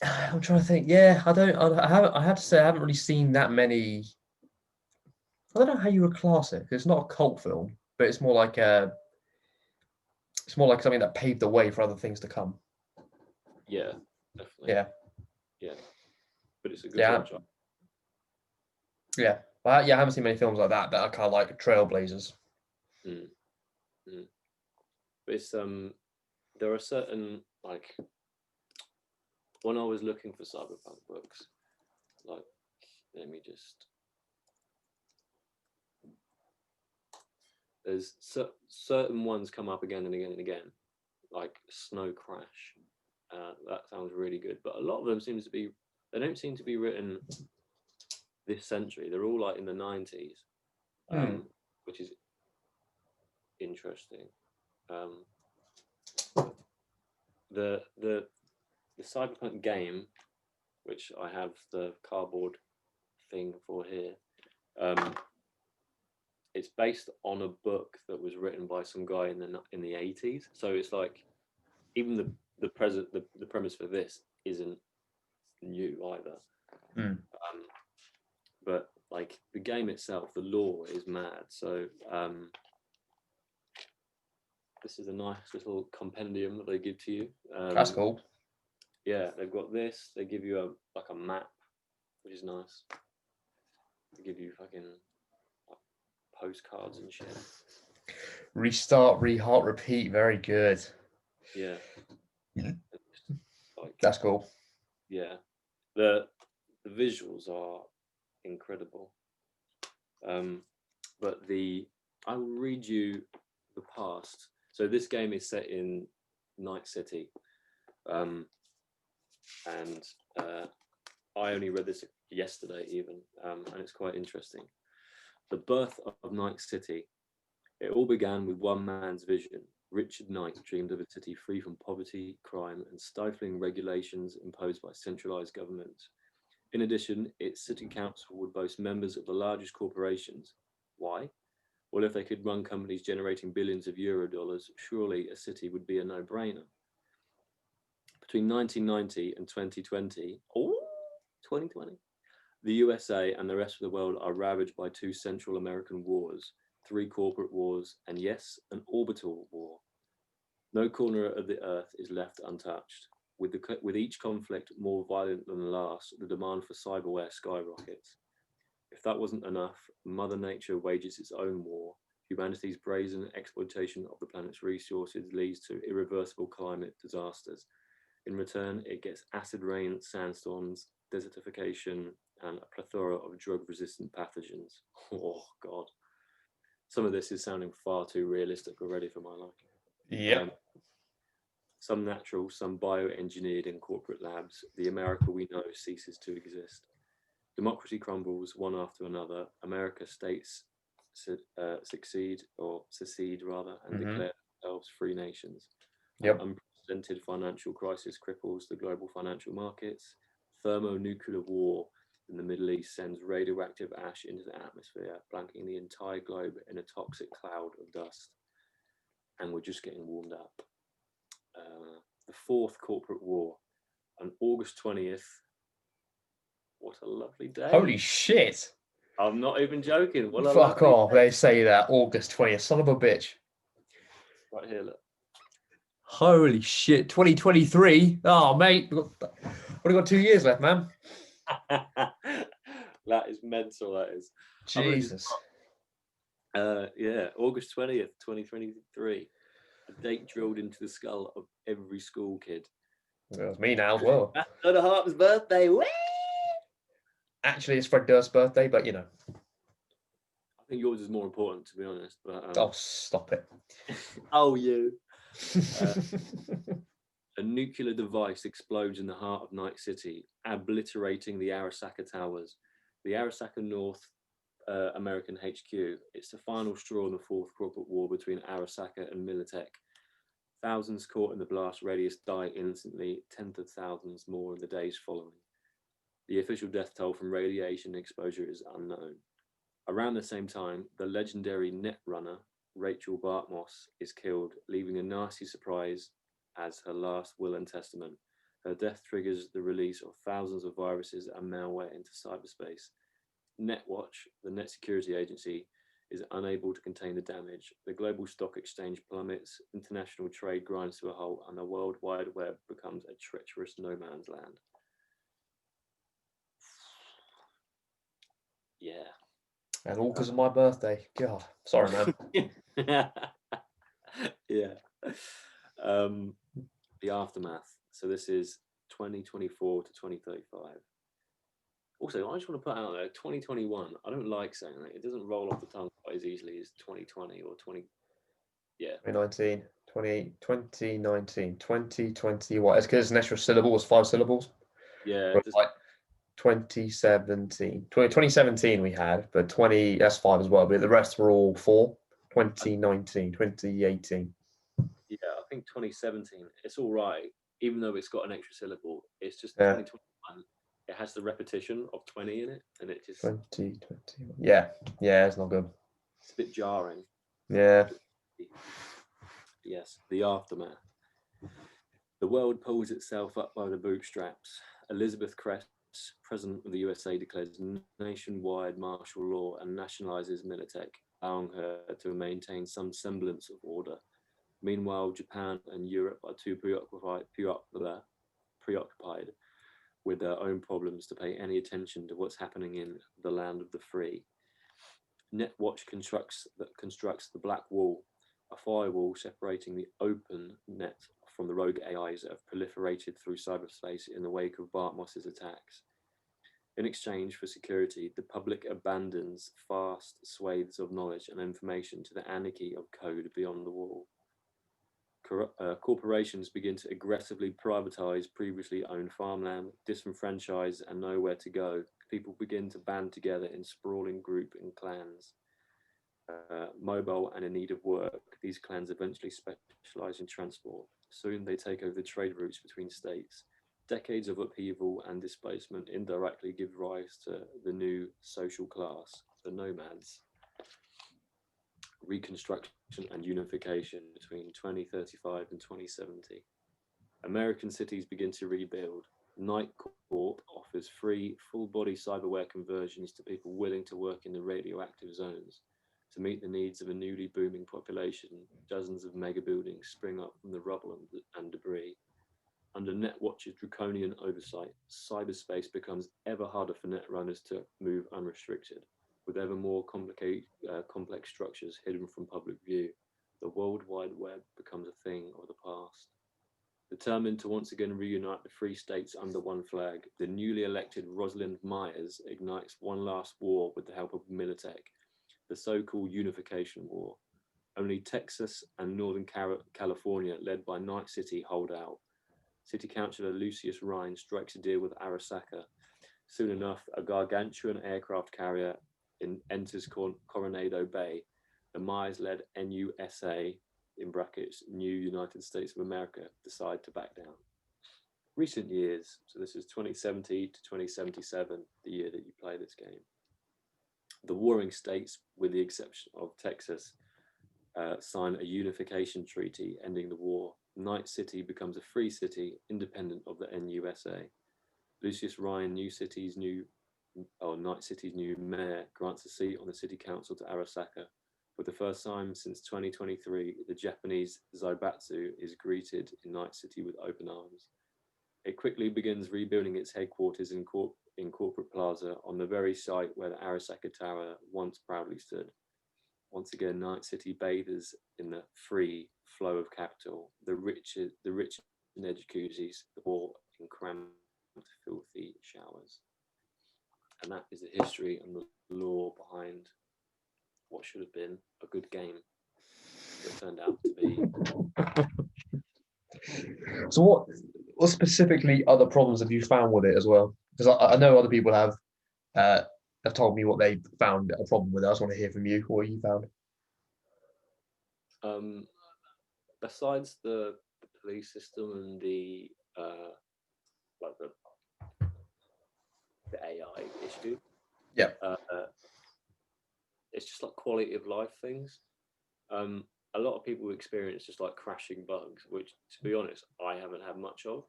I'm trying to think. Yeah, I don't. I haven't. I have to say, I haven't really seen that many. I don't know how you would class it. 'Cause it's not a cult film, but it's more like something that paved the way for other things to come. Yeah, definitely. Yeah. Yeah. But it's a good Yeah. watch. Yeah. Well, yeah, I haven't seen many films like that are kind of like trailblazers. Mm. Mm. But it's there are certain, like, when I was looking for cyberpunk books, like, let me just, there's certain ones come up again and again and again, like Snow Crash. That sounds really good, but a lot of them they don't seem to be written this century. They're all like in the 90s, which is interesting. The cyberpunk game, which I have the cardboard thing for here, it's based on a book that was written by some guy in the 80s. So it's like, even the premise for this isn't new either. But like the game itself, the lore is mad. So this is a nice little compendium that they give to you. That's cool. Yeah, they've got this. They give you a map, which is nice. They give you fucking postcards and shit. Restart, reheart, repeat. Very good. Yeah. That's cool. Yeah. The visuals are incredible. But I will read you the past. So this game is set in Night City. And I only read this yesterday even, and it's quite interesting. The birth of Night City. It all began with one man's vision. Richard Knight dreamed of a city free from poverty, crime, and stifling regulations imposed by centralized governments. In addition, its city council would boast members of the largest corporations. Why? Well, if they could run companies generating billions of euro dollars, surely a city would be a no-brainer. Between 1990 and 2020, 2020, the USA and the rest of the world are ravaged by two Central American wars, 3 corporate wars, and yes, an orbital war. No corner of the earth is left untouched. With each conflict more violent than the last, the demand for cyberware skyrockets. If that wasn't enough, Mother Nature wages its own war. Humanity's brazen exploitation of the planet's resources leads to irreversible climate disasters. In return, it gets acid rain, sandstorms, desertification, and a plethora of drug-resistant pathogens. Oh, God. Some of this is sounding far too realistic already for my liking. Yep. Some natural, some bioengineered in corporate labs. The America we know ceases to exist. Democracy crumbles one after another. America states secede and declare themselves free nations. Yep. An unprecedented financial crisis cripples the global financial markets. Thermonuclear war in the Middle East sends radioactive ash into the atmosphere, blanketing the entire globe in a toxic cloud of dust. And we're just getting warmed up. The fourth corporate war on August 20th. What a lovely day. Holy shit. I'm not even joking. What a Fuck off. day. They say that. August 20th. Son of a bitch. Right here, look. Holy shit. 2023. Oh, mate. We've only got 2 years left, man. That is mental, that is. Jesus. Yeah, August 20th, 2023. A date drilled into the skull of every school kid. Well, it's me now as well. That's Donna Harp's birthday. Whee! Actually, it's Fred Durst's birthday, but you know. I think yours is more important, to be honest. But Oh, stop it. Oh, you. A nuclear device explodes in the heart of Night City, obliterating the Arasaka Towers. The Arasaka North American HQ. It's the final straw in the fourth corporate war between Arasaka and Militech. Thousands caught in the blast radius died innocently, tens of thousands more in the days following. The official death toll from radiation exposure is unknown. Around the same time, the legendary net runner, Rachel Bartmoss, is killed, leaving a nasty surprise as her last will and testament. Her death triggers the release of thousands of viruses and malware into cyberspace. Netwatch, the net security agency, is unable to contain the damage. The global stock exchange plummets, international trade grinds to a halt, and the World Wide Web becomes a treacherous no man's land. Yeah. And all because of my birthday. God, sorry, man. Yeah. The aftermath. So this is 2024 to 2035. Also, I just want to put out there 2021. I don't like saying that. It doesn't roll off the tongue quite as easily as 2020 or 20. Yeah. 2019, 2019, 2020. What? It's because an extra syllable was 5 syllables. Yeah. Like 2017. 2017 we had, but 20, that's 5 as well. But the rest were all 4. 2019, 2018. Yeah, I think 2017, it's all right, even though it's got an extra syllable. It's just Yeah. 2021. It has the repetition of 20 in it, and it just 2021. Yeah, it's not good. it's a bit jarring. Yeah. Yes, the aftermath. The world pulls itself up by the bootstraps. Elizabeth Kress, President of the USA, declares nationwide martial law and nationalizes Militech, allowing her to maintain some semblance of order. Meanwhile, Japan and Europe are too preoccupied with their own problems to pay any attention to what's happening in the land of the free. Netwatch constructs the black wall, a firewall separating the open net from the rogue AIs that have proliferated through cyberspace in the wake of Bartmoss's attacks. In exchange for security, the public abandons vast swathes of knowledge and information to the anarchy of code beyond the wall. Corporations begin to aggressively privatize previously owned farmland, disenfranchised and nowhere to go. People begin to band together in sprawling group and clans. Mobile and in need of work, these clans eventually specialize in transport. Soon they take over the trade routes between states. Decades of upheaval and displacement indirectly give rise to the new social class, the nomads. Reconstruction and unification between 2035 and 2070. American cities begin to rebuild. Night Corp offers free, full-body cyberware conversions to people willing to work in the radioactive zones. To meet the needs of a newly booming population, dozens of mega buildings spring up from the rubble and debris. Under Netwatch's draconian oversight, cyberspace becomes ever harder for netrunners to move unrestricted. With ever more complex structures hidden from public view, the World Wide Web becomes a thing of the past. Determined to once again reunite the free states under one flag, the newly elected Rosalind Myers ignites one last war with the help of Militech, the so-called Unification War. Only Texas and Northern California, led by Night City, hold out. City Councillor Lucius Rhine strikes a deal with Arasaka. Soon enough, a gargantuan aircraft carrier enters Coronado Bay. The Myers-led NUSA, in brackets, New United States of America, decide to back down. Recent years, so this is 2070 to 2077, the year that you play this game. The warring states, with the exception of Texas, sign a unification treaty ending the war. Night City becomes a free city, independent of the NUSA. Lucius Ryan, Night City's new mayor, grants a seat on the city council to Arasaka. For the first time since 2023, the Japanese Zaibatsu is greeted in Night City with open arms. It quickly begins rebuilding its headquarters in Corporate Plaza on the very site where the Arasaka Tower once proudly stood. Once again, Night City bathes in the free flow of capital, the rich in their jacuzzis, the poor in cramped, filthy showers. And that is the history and the lore behind what should have been a good game that turned out to be. So what specifically other problems have you found with it as well? Because I know other people have told me what they found a problem with it. I just want to hear from you what you found. besides the police system and the like the AI issue, Yeah. it's just like quality of life things. A lot of people experience just like crashing bugs, which, to be honest, I haven't had much of.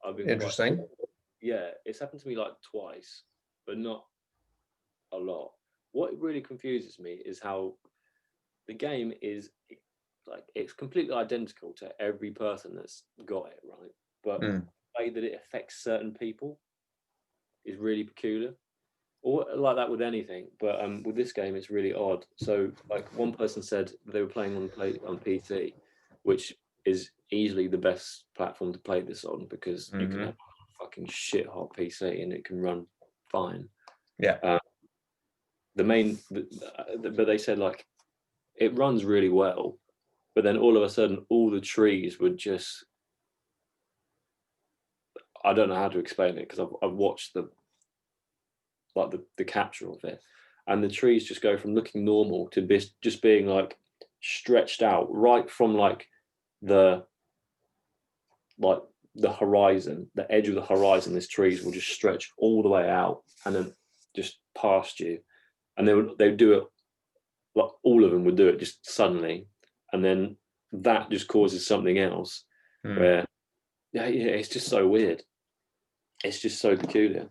I've been Interesting. yeah, it's happened to me like twice, but not a lot. What really confuses me is how the game is like it's completely identical to every person that's got it, right? But the way that it affects certain people is really peculiar. Or like that with anything, but with this game it's really odd. So like one person said they were playing on PC, which is easily the best platform to play this on because you can have a fucking shit hot PC and it can run fine. Yeah. But they said like it runs really well, but then all of a sudden all the trees would just, I don't know how to explain it because I've watched the capture of it, and the trees just go from looking normal to just being like stretched out right from like the horizon, the edge of the horizon. These trees will just stretch all the way out and then just past you, and they would do it like all of them would do it just suddenly, and then that just causes something else where yeah, it's just so weird. It's just so peculiar.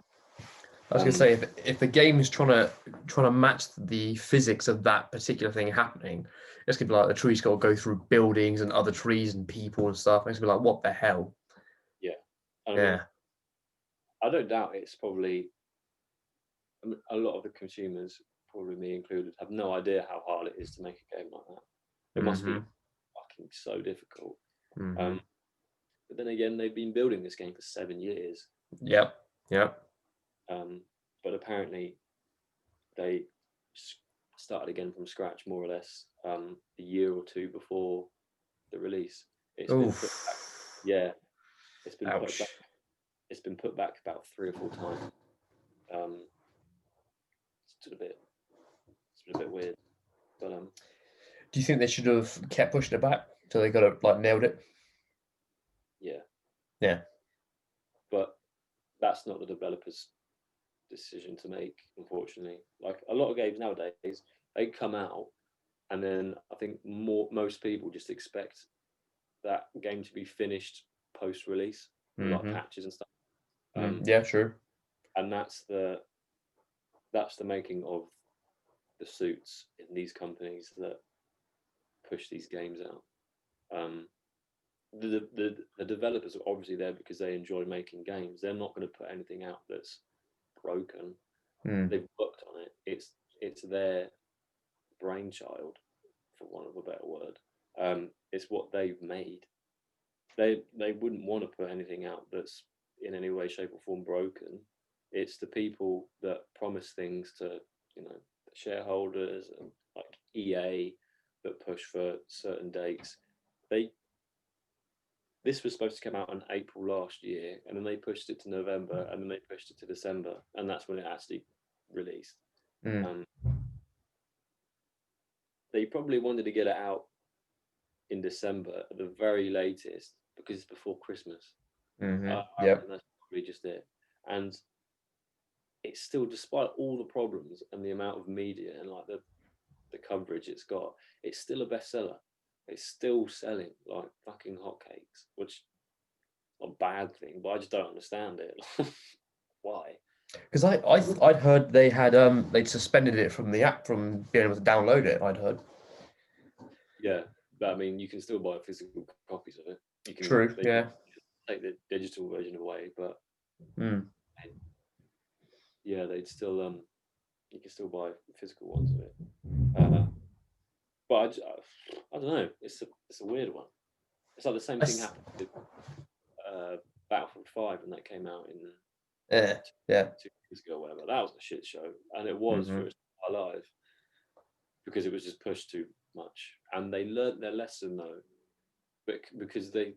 I was going to say, if the game is trying to match the physics of that particular thing happening, it's going to be like the trees got to go through buildings and other trees and people and stuff. It's going to be like, what the hell? Yeah. I don't doubt it's probably, a lot of the consumers, probably me included, have no idea how hard it is to make a game like that. It must be fucking so difficult. But then again, they've been building this game for 7 years. Yep. But apparently they started again from scratch, more or less, a year or two before the release. It's been put back, yeah, it's been put back. It's been put back about 3 or 4 times. It's been a bit weird. But do you think they should have kept pushing it back till they got it like nailed it? Yeah. But that's not the developer's decision to make, unfortunately. Like a lot of games nowadays, they come out and then I think most people just expect that game to be finished post-release, like patches and stuff. Yeah, true. And that's the making of the suits in these companies that push these games out. The developers are obviously there because they enjoy making games. They're not going to put anything out that's broken. They've worked on it. It's their brainchild, for want of a better word. It's what they've made. They wouldn't want to put anything out that's in any way, shape, or form broken. It's the people that promise things to, shareholders and like EA that push for certain dates. This was supposed to come out in April last year, and then they pushed it to November, and then they pushed it to December, and that's when it actually released. They probably wanted to get it out in December at the very latest because it's before Christmas. Yeah, that's probably just it. And it's still, despite all the problems and the amount of media and like the coverage it's got, it's still a bestseller. It's still selling like fucking hotcakes, which is not a bad thing, but I just don't understand it. Why? Because I'd heard they had they'd suspended it from the app from being able to download it. I'd heard. Yeah, but I mean, you can still buy physical copies of it. You can, true. Yeah. Take the digital version away, but yeah, they'd still you can still buy physical ones of it. But I don't know. It's a weird one. It's like the same thing happened with Battlefield 5 when that came out in 2 years ago or whatever. That was a shit show, and it was for its entire life because it was just pushed too much. And they learned their lesson though, but because they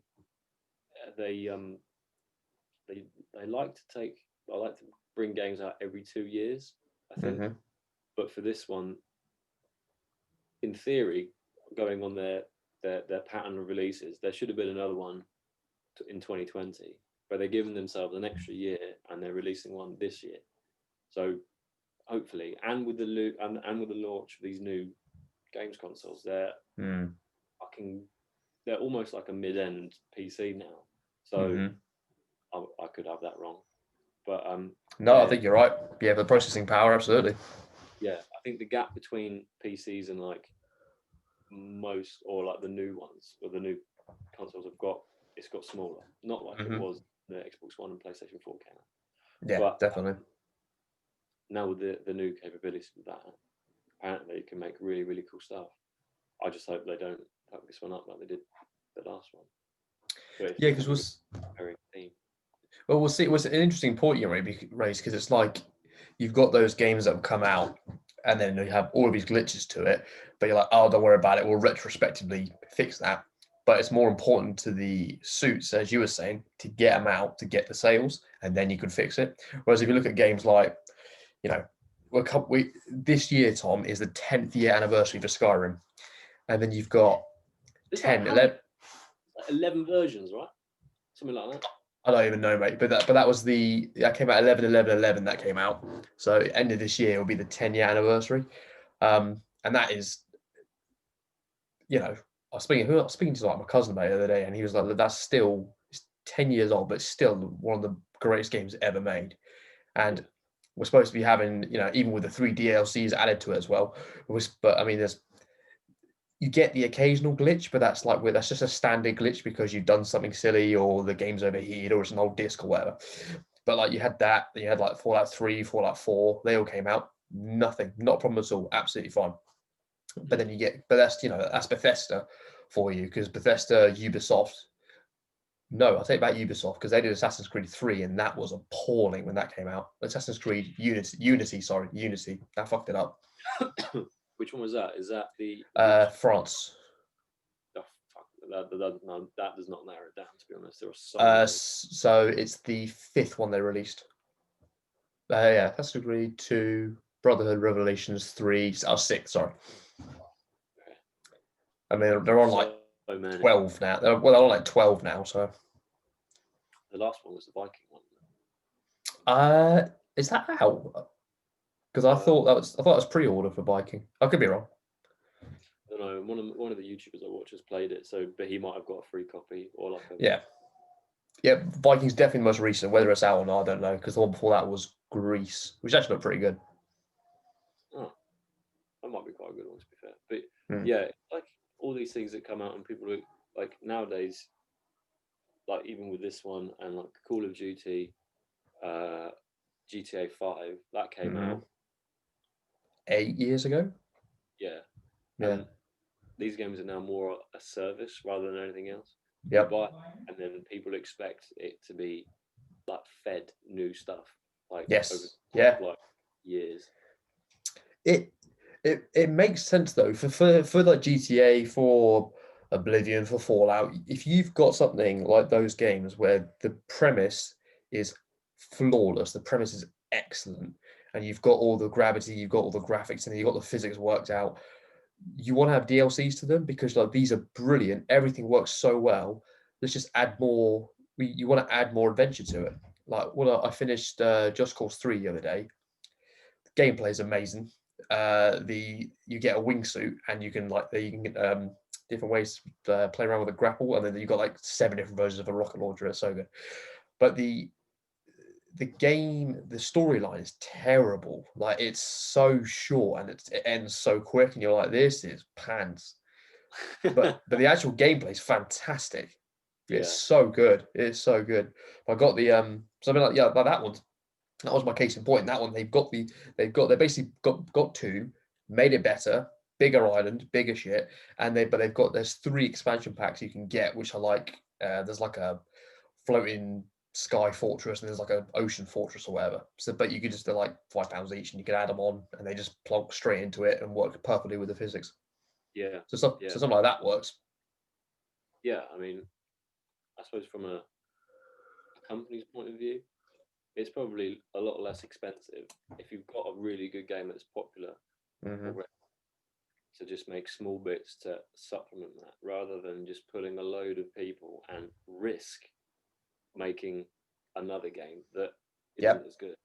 like to bring games out every 2 years, I think. But for this one, in theory, going on their their pattern of releases. There should have been another one in 2020, but they're giving themselves an extra year and they're releasing one this year. So hopefully, and with the and with the launch of these new games consoles, they're they're almost like a mid-end PC now. So I could have that wrong, but no, I think you're right. Yeah, the processing power, absolutely. Yeah, I think the gap between PCs and like most or like the new ones or the new consoles have got, it's got smaller. Not like it was the Xbox One and PlayStation 4 came out. Yeah, but definitely. Now with the new capabilities of that, apparently it can make really, really cool stuff. I just hope they don't fuck this one up like they did the last one. But yeah, because well, we'll see. It was an interesting point you raised because it's like you've got those games that have come out and then you have all of these glitches to it, but you're like, oh, don't worry about it. We'll retrospectively fix that. But it's more important to the suits, as you were saying, to get them out, to get the sales, and then you can fix it. Whereas if you look at games like, you know, this year, Tom, is the 10th year anniversary for Skyrim. And then you've got 10, 11 versions, right? Something like that. I don't even know, mate. But that came out 11/11/11. That came out. So end of this year will be the 10-year anniversary, and that is, I was speaking to like my cousin about it the other day, and he was like, "That's still it's 10 years old, but it's still one of the greatest games ever made." And we're supposed to be having, even with the 3 DLCs added to it as well. But I mean, you get the occasional glitch, but that's just a standard glitch because you've done something silly or the game's overheated or it's an old disc or whatever. But like you had that, you had like Fallout 3, Fallout 4, they all came out. Nothing, not a problem at all, absolutely fine. But then that's Bethesda for you, because Bethesda, Ubisoft. No, I'll take back Ubisoft because they did Assassin's Creed 3 and that was appalling when that came out. Assassin's Creed Unity, that fucked it up. Which one was that? Is that the France? Oh, fuck. That does not narrow it down, to be honest. There are so it's the 5th one they released. Yeah, Assassin's Creed 2, Brotherhood, Revelations 3, 6. Sorry. Okay. I mean, they're on like 12 now. They're on like 12 now. So the last one was the Viking one. Is that out? Because I thought that was pre-order for Viking. I could be wrong. I don't know. One of the YouTubers I watch has played it, but he might have got a free copy or like a Yeah, Viking's definitely the most recent. Whether it's out or not, I don't know, because the one before that was Greece, which actually looked pretty good. Oh, that might be quite a good one, to be fair. But yeah, like all these things that come out and people are like nowadays, like even with this one and like Call of Duty, GTA 5, that came out 8 years ago. Yeah. And these games are now more a service rather than anything else. Yeah. And then people expect it to be like fed new stuff. Like yes. Like years. It makes sense though for like GTA, for Oblivion, for Fallout. If you've got something like those games where the premise is flawless, the premise is excellent, and you've got all the gravity, you've got all the graphics, and you've got the physics worked out, you want to have DLCs to them because like these are brilliant. Everything works so well. Let's just add more. You want to add more adventure to it. Like I finished Just Cause 3 the other day. The gameplay is amazing. You get a wingsuit and you can different ways to play around with a grapple, and then you've got like 7 different versions of a rocket launcher. It's so good. But the game, the storyline is terrible. Like it's so short and it ends so quick, and you're like, this is pants. But the actual gameplay is fantastic. It's so good. It's so good. I got the something like that one. That was my case in point. That one they basically got 2, made it better, bigger island, bigger shit, and there's 3 expansion packs you can get, which are like there's like a floating sky fortress and there's like an ocean fortress or whatever. So, but you could just, they're like £5 each, and you can add them on, and they just plonk straight into it and work perfectly with the physics. Yeah. So something like that works. Yeah, I mean, I suppose from a company's point of view, it's probably a lot less expensive if you've got a really good game that's popular. to just make small bits to supplement that, rather than just pulling a load of people and risk making another game that isn't as good.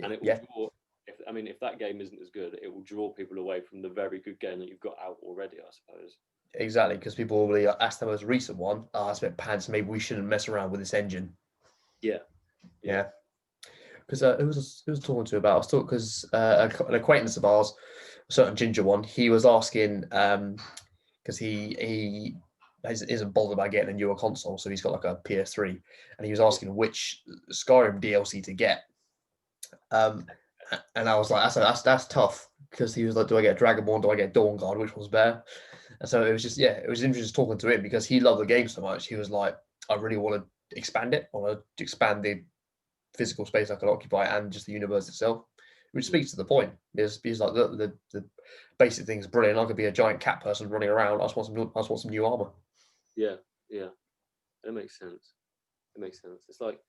And it will draw, if that game isn't as good, it will draw people away from the very good game that you've got out already, I suppose. Exactly, because people will be that's the most recent one. It's a bit pants. Maybe we shouldn't mess around with this engine. Yeah. Because who was talking to about? I was talking because an acquaintance of ours, a certain ginger one, he was asking because he isn't bothered about getting a newer console, so he's got like a PS3, and he was asking which Skyrim DLC to get. And I was like, that's tough, because he was like, do I get Dragonborn? Do I get Dawnguard? Which one's better? And so it was just, it was interesting talking to him, because he loved the game so much. He was like, I really want to expand it. I want to expand the physical space I can occupy and just the universe itself, which speaks to the point. He's like, the basic thing's brilliant. I could be a giant cat person running around. I just want some new armor. Yeah. It makes sense. It's like,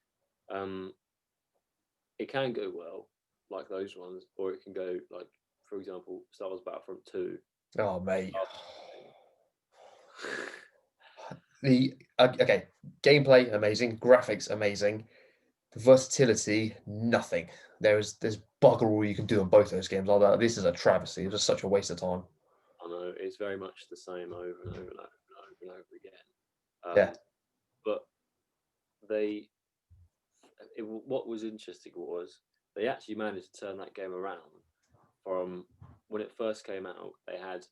it can go well, like those ones, or it can go like, for example, Star Wars Battlefront 2. Oh, mate. Gameplay amazing, graphics amazing, versatility nothing. There's bugger all you can do on both those games. Like that, this is a travesty. It was such a waste of time. I know, it's very much the same over and over and over and over again. But what was interesting was they actually managed to turn that game around. From when it first came out, they had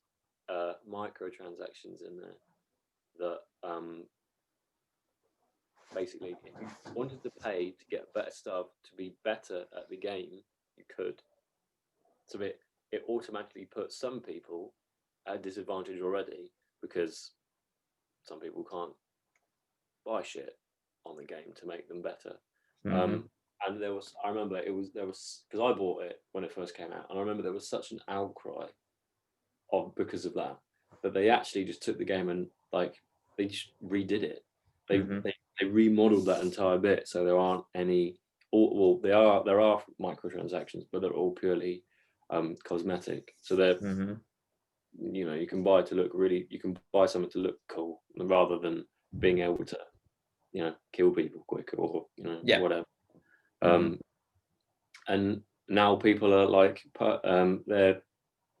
microtransactions in there that basically, if you wanted to pay to get better stuff, to be better at the game, you could. So it automatically puts some people at a disadvantage already, because some people can't buy shit on the game to make them better. And I remember because I bought it when it first came out, and I remember there was such an outcry because of that they actually just took the game and like they just redid it. They remodeled that entire bit, so there aren't any. There are microtransactions, but they're all purely cosmetic. So they're you can buy to look really. You can buy something to look cool, rather than being able to kill people quicker, or whatever. And now people are like, they're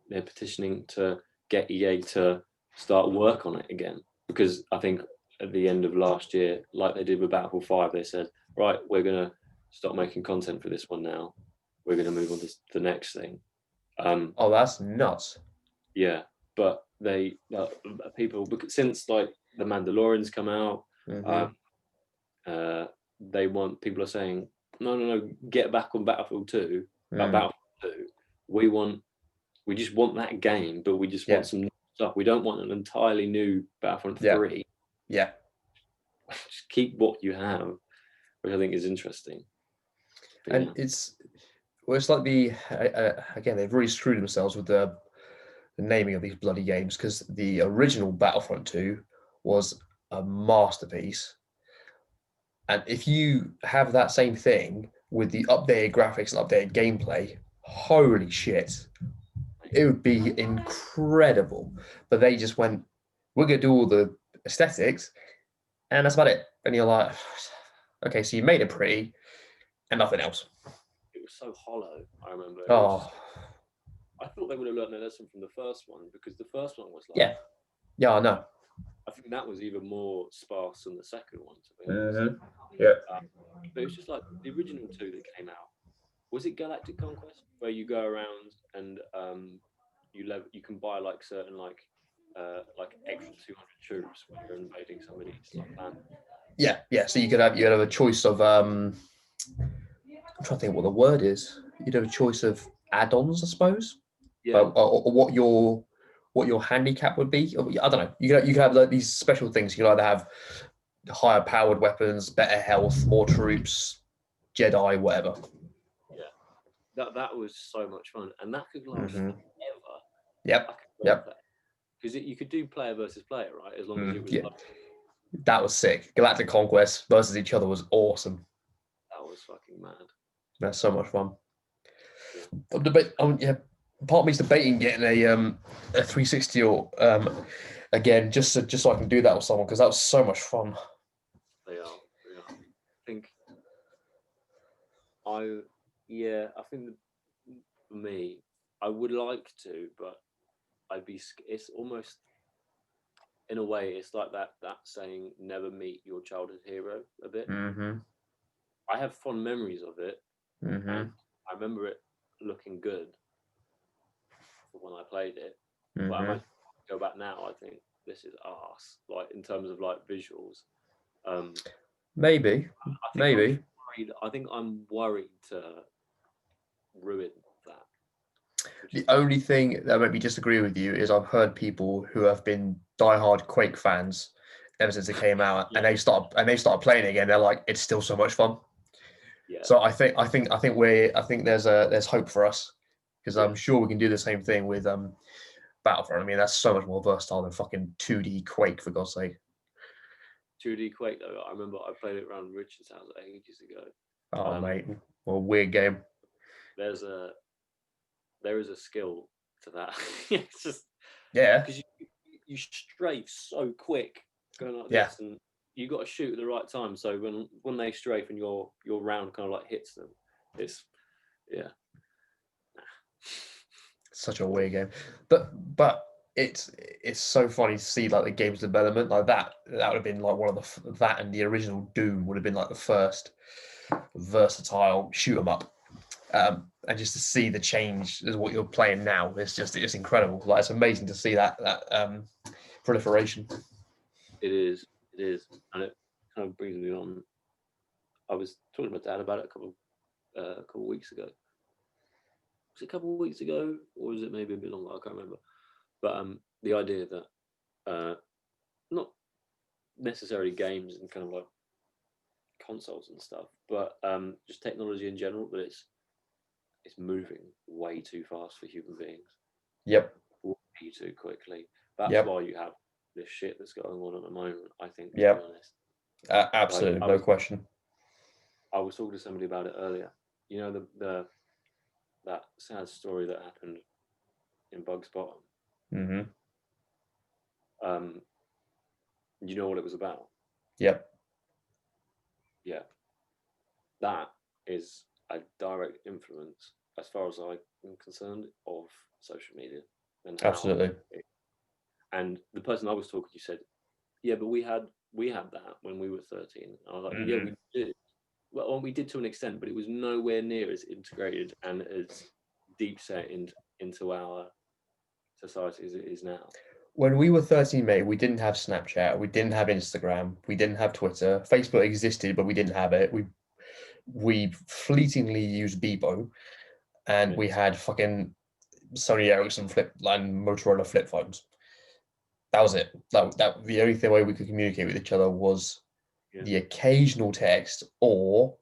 petitioning to get EA to start work on it again, because I think at the end of last year, like they did with Battlefield 5, they said, right, we're going to stop making content for this one now. We're going to move on to the next thing. That's nuts. Yeah, but people, since like the Mandalorian's come out, people are saying, no, get back on Battlefield 2. Battlefield 2. We just want that game, but we just want some new stuff. We don't want an entirely new Battlefront 3. Yeah. Just keep what you have, which I think is interesting. But and it's like again, they've really screwed themselves with the naming of these bloody games, because the original Battlefront 2 was a masterpiece. And if you have that same thing with the updated graphics and updated gameplay, holy shit, it would be incredible. But they just went, we're going to do all the aesthetics, and that's about it. And you're like, okay, so you made it pretty and nothing else. It was so hollow, I remember. I thought they would have learned a lesson from the first one, because the first one was like... Yeah, I know. I think that was even more sparse than the second one, to be honest. But it was just like the original 2 that came out. Was it Galactic Conquest, where you go around and you can buy like certain like extra 200 troops when you're invading somebody's planet? Yeah. So you'd have a choice of I'm trying to think what the word is. You'd have a choice of add-ons, I suppose. Yeah. Or what your handicap would be. I don't know. You could have like these special things. You could either have higher powered weapons, better health, more troops, Jedi, whatever. Yeah, that was so much fun, and that could last forever. Yep. Because you could do player versus player, right? As long as it was. Like... That was sick. Galactic Conquest versus each other was awesome. That was fucking mad. That's so much fun. part of me's debating getting a 360 or again just so I can do that with someone because that was so much fun. They are. I think I think for me, I would like to, but it's almost, in a way, it's like that saying, never meet your childhood hero a bit. Mm-hmm. I have fond memories of it, Mm-hmm. and I remember it looking good for when I played it. But I Mm-hmm. imagine go back now, I think this is arse, like in terms of like visuals. Maybe. I think I'm worried to ruin that. The only thing that made me disagree with you is I've heard people who have been diehard Quake fans ever since it came out, Yeah. and they started playing it again. They're like, it's still so much fun. Yeah. So I think there's hope for us because I'm sure we can do the same thing with Battlefront. I mean, that's so much more versatile than fucking 2D Quake, for God's sake. 2D Quake though, I remember I played it around Richard's house ages ago. Oh mate, well, weird game. There is a skill to that. It's just because you strafe so quick going like this, and you got to shoot at the right time. So when they strafe and your round kind of like hits them, it's such a weird game, but it's so funny to see like the game's development like that. That would have been like one of that and the original Doom would have been like the first versatile shoot 'em up. And just to see the change as what you're playing now, it's incredible. Like it's amazing to see that proliferation. It is, and it kind of brings me on. I was talking to my dad about it a couple of weeks ago. Was it a couple of weeks ago, or was it maybe a bit longer? I can't remember. But the idea that not necessarily games and kind of like consoles and stuff, but just technology in general, that it's moving way too fast for human beings. Yep. Way too quickly. That's why you have this shit that's going on at the moment, I think, to be honest. Absolutely, no question. I was talking to somebody about it earlier. You know, that sad story that happened in Bugs Bottom. Mm-hmm. You know what it was about? Yep. Yeah. That is a direct influence, as far as I'm concerned, of social media. And absolutely. And the person I was talking to said, yeah, but we had that when we were 13. I was like, yeah, we did. Well, we did to an extent, but it was nowhere near as integrated and as deep set into our society as it is now. When we were 13, mate, we didn't have Snapchat, we didn't have Instagram, we didn't have Twitter. Facebook existed, but we didn't have it. We fleetingly used Bebo, and we had fucking Sony Ericsson and Motorola flip phones. That was it. That the only way we could communicate with each other was the occasional text or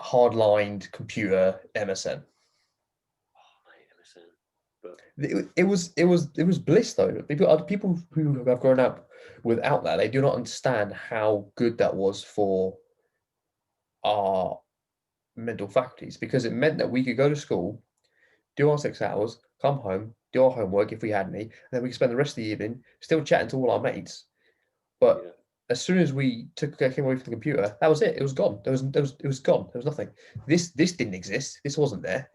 hardlined computer MSN. But it was bliss though. People who have grown up without that, they do not understand how good that was for our mental faculties because it meant that we could go to school, do our 6 hours, come home, do our homework if we had any, and then we could spend the rest of the evening still chatting to all our mates. But as soon as we came away from the computer, that was it. It was gone. It was gone. There was nothing. This didn't exist. This wasn't there.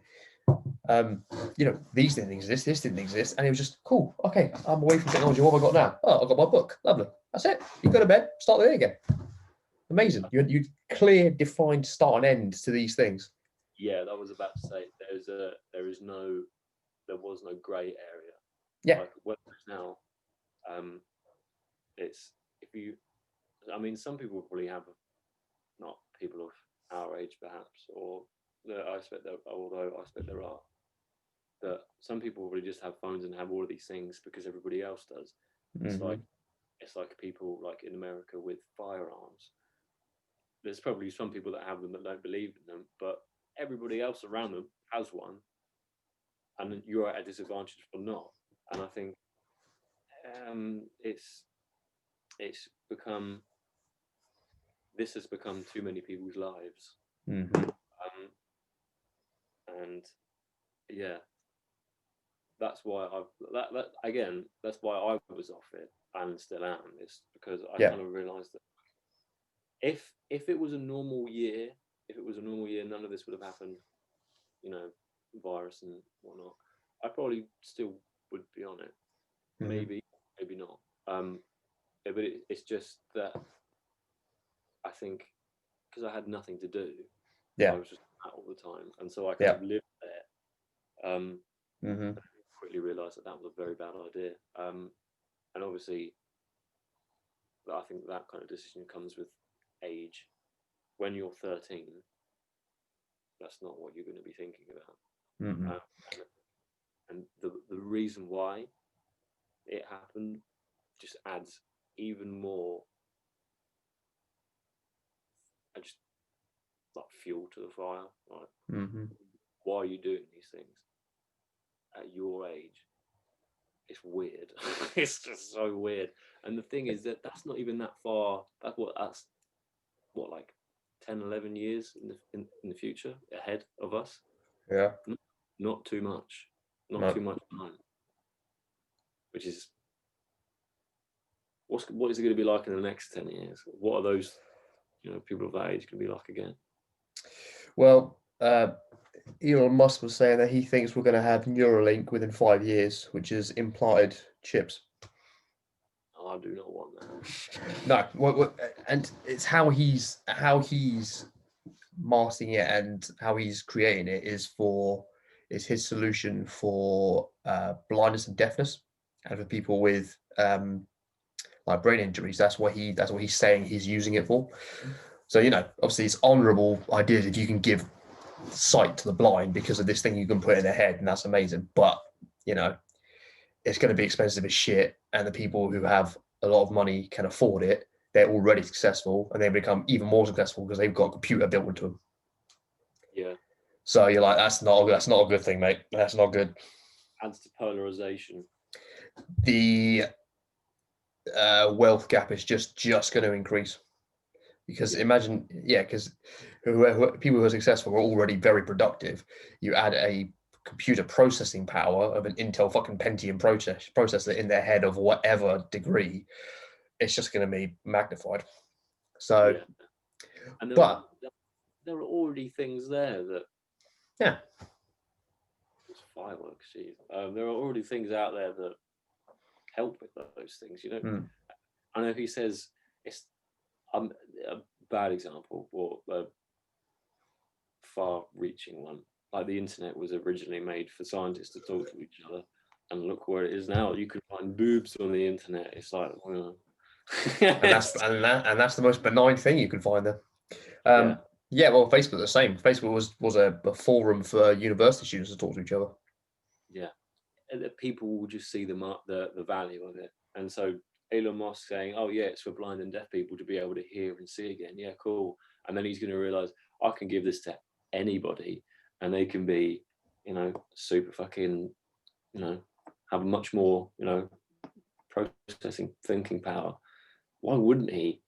These didn't exist. This didn't exist, and it was just cool. Okay, I'm away from technology. What have I got now? Oh, I've got my book. Lovely. That's it. You go to bed. Start the day again. Amazing. You clear, defined start and end to these things. Yeah, that was about to say. There was no grey area. Yeah. Like whereas now, it's if you. I mean, some people probably have, not people of our age perhaps, or I expect there are. That some people probably just have phones and have all of these things because everybody else does. It's like people like in America with firearms. There's probably some people that have them that don't believe in them, but everybody else around them has one, and you're at a disadvantage for not. And I think it's become this has become too many people's lives, and yeah, that's why that again. That's why I was off it and still am. It's because I Yeah. kind of realised that if it was a normal year, none of this would have happened. You know, virus and whatnot. I probably still would be on it. Maybe, maybe not. But it's just that I think because I had nothing to do, Yeah. I was just out all the time, and so I kind Yeah. of lived there. Mm-hmm. I quickly realised that was a very bad idea. And obviously, I think that kind of decision comes with age. When you're 13, that's not what you're going to be thinking about. Mm-hmm. And the reason why it happened just adds even more, just like fuel to the fire. Like, why are you doing these things at your age? It's weird. It's just so weird. And the thing is that that's not even that far. That's what like 10, 11 years in the future ahead of us. Yeah. Not too much. Not No. too much time. Which is what is it going to be like in the next 10 years? What are those people of that age going to be like again? Well, Elon Musk was saying that he thinks we're going to have Neuralink within 5 years, which is implanted chips. Oh, I do not want that. No, and it's how he's mastering it and how he's creating it is his solution for blindness and deafness, and for people with like brain injuries. That's what he's saying he's using it for. So obviously it's honourable ideas if you can give sight to the blind because of this thing you can put in their head, and that's amazing. But it's going to be expensive as shit, and the people who have a lot of money can afford it. They're already successful, and they become even more successful because they've got a computer built into them. Yeah. So you're like, that's not a good thing, mate. That's not good. Adds to polarization. The wealth gap is just going to increase because imagine, because people who are successful are already very productive. You add a computer processing power of an Intel fucking Pentium processor in their head of whatever degree, it's just going to be magnified. So, and there are already things there that it's fireworks. Geez. There are already things out there that help with those things. I know he says it's a bad example or a far-reaching one. Like the internet was originally made for scientists to talk to each other, and look where it is now. You can find boobs on the internet. It's like, well, and that's the most benign thing you can find there. Well, Facebook the same. Facebook was a forum for university students to talk to each other. Yeah, and people will just see the value of it, and so Elon Musk saying, "Oh yeah, it's for blind and deaf people to be able to hear and see again." Yeah, cool. And then he's going to realize I can give this to anybody, and they can be, super fucking, have much more, processing thinking power. Why wouldn't he?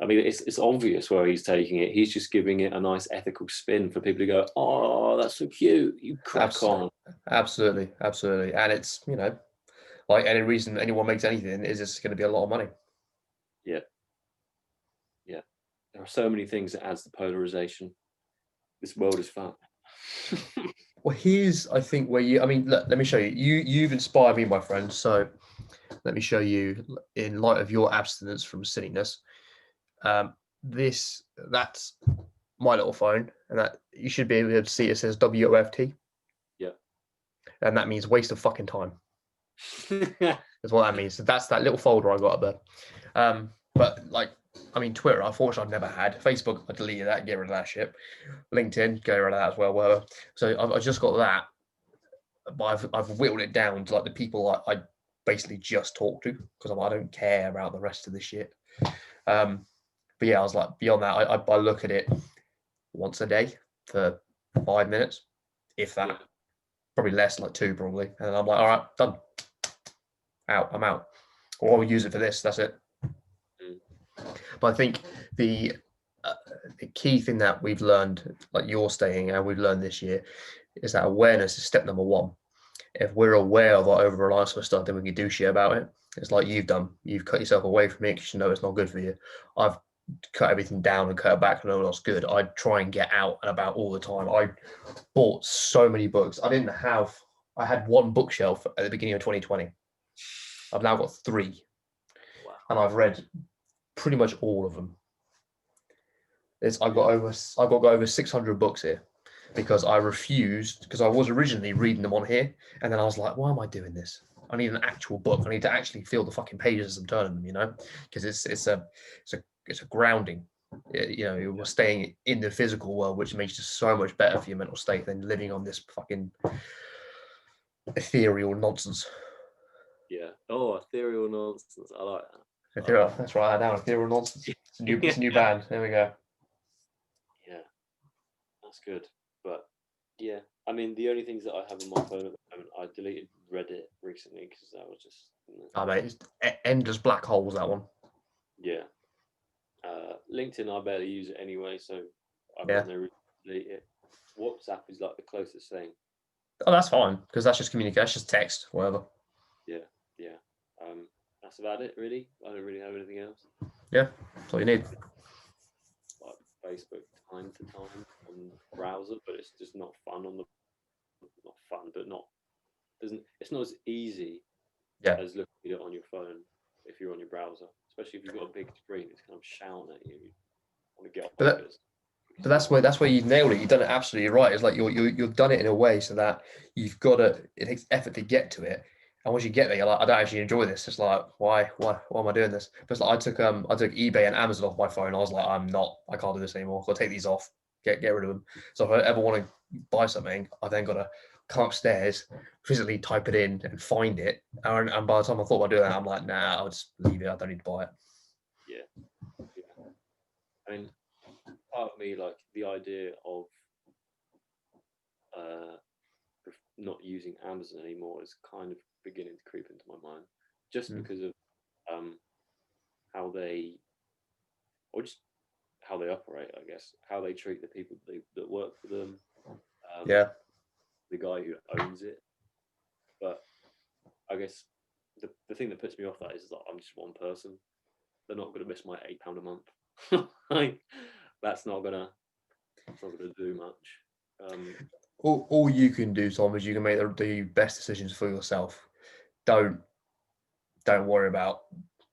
I mean, it's obvious where he's taking it. He's just giving it a nice ethical spin for people to go, "Oh, that's so cute. You crack on." Absolutely. And it's, like any reason anyone makes anything is it's going to be a lot of money. Yeah. There are so many things that adds to polarization. This world is fun. Well, here's, I think, where look, let me show you. You've inspired me, my friend. So let me show you, in light of your abstinence from silliness. That's my little phone, and that you should be able to see it says WOFT. Yeah. And that means waste of fucking time. That's what that means. So that's that little folder I got up there. But Twitter, unfortunately, I've never had. Facebook, I deleted that, get rid of that shit. LinkedIn, get rid of that as well. Whatever. So I've just got that, but I've whittled it down to like the people I basically just talk to, because I don't care about the rest of the shit. But yeah, I was like, beyond that, I look at it once a day for 5 minutes, if that. Yeah. Probably less, like 2 probably. And I'm like, all right, done. I'm out. Or I'll use it for this, that's it. But I think the key thing that we've learned, like you're saying, and we've learned this year, is that awareness is step number 1. if we're aware of our over reliance on stuff, then we can do shit about it. It's like you've done. You've cut yourself away from it because you know it's not good for you. I've cut everything down and cut it back and know what's good. I try and get out and about all the time. I bought so many books. I had one bookshelf at the beginning of 2020. I've now got 3. Wow. And I've read pretty much all of them. I've got over 600 books here because I refused, because I was originally reading them on here, and then I was like, why am I doing this? I need an actual book. I need to actually feel the fucking pages as I'm turning them, you know, because it's a grounding. You're staying in the physical world, which makes it so much better for your mental state than living on this fucking ethereal nonsense. Yeah. Oh, ethereal nonsense. I like that. Ethereal. Let's write that down. Ethereal nonsense. It's a new band. There we go. Yeah, that's good. But yeah, I mean, the only things that I have on my phone at the moment, I deleted Reddit recently because that was just. Oh, mate, it's endless black holes, that one. Yeah. LinkedIn, I barely use it anyway, so I've Yeah. got no reason to delete it. WhatsApp is like the closest thing. Oh, that's fine because that's just communication, that's just text, whatever. Yeah. That's about it, really. I don't really have anything else. Yeah, that's all you need. Like Facebook time to time on browser, but it's just not fun it's not as easy as looking at it on your phone if you're on your browser, especially if you've got a big screen. It's kind of shouting at you. You want to get off it. But that's where you nailed it. You've done it absolutely right. It's like you've done it in a way so that it takes effort to get to it. And once you get there, you're like, I don't actually enjoy this. It's like, why am I doing this? But it's like I took eBay and Amazon off my phone. I was like, I can't do this anymore. I've got to take these off, get rid of them. So if I ever want to buy something, I then got to come upstairs, physically type it in and find it. And by the time I thought about doing that, I'm like, nah, I'll just leave it. I don't need to buy it. Yeah. I mean, part of me, like the idea of not using Amazon anymore is kind of beginning to creep into my mind, just because of how they operate, I guess, how they treat the people that work for them. The guy who owns it. But I guess the thing that puts me off that is that I'm just one person. They're not going to miss my £8 a month. Like, that's not gonna do much. All you can do, Tom, is you can make the best decisions for yourself. Don't worry about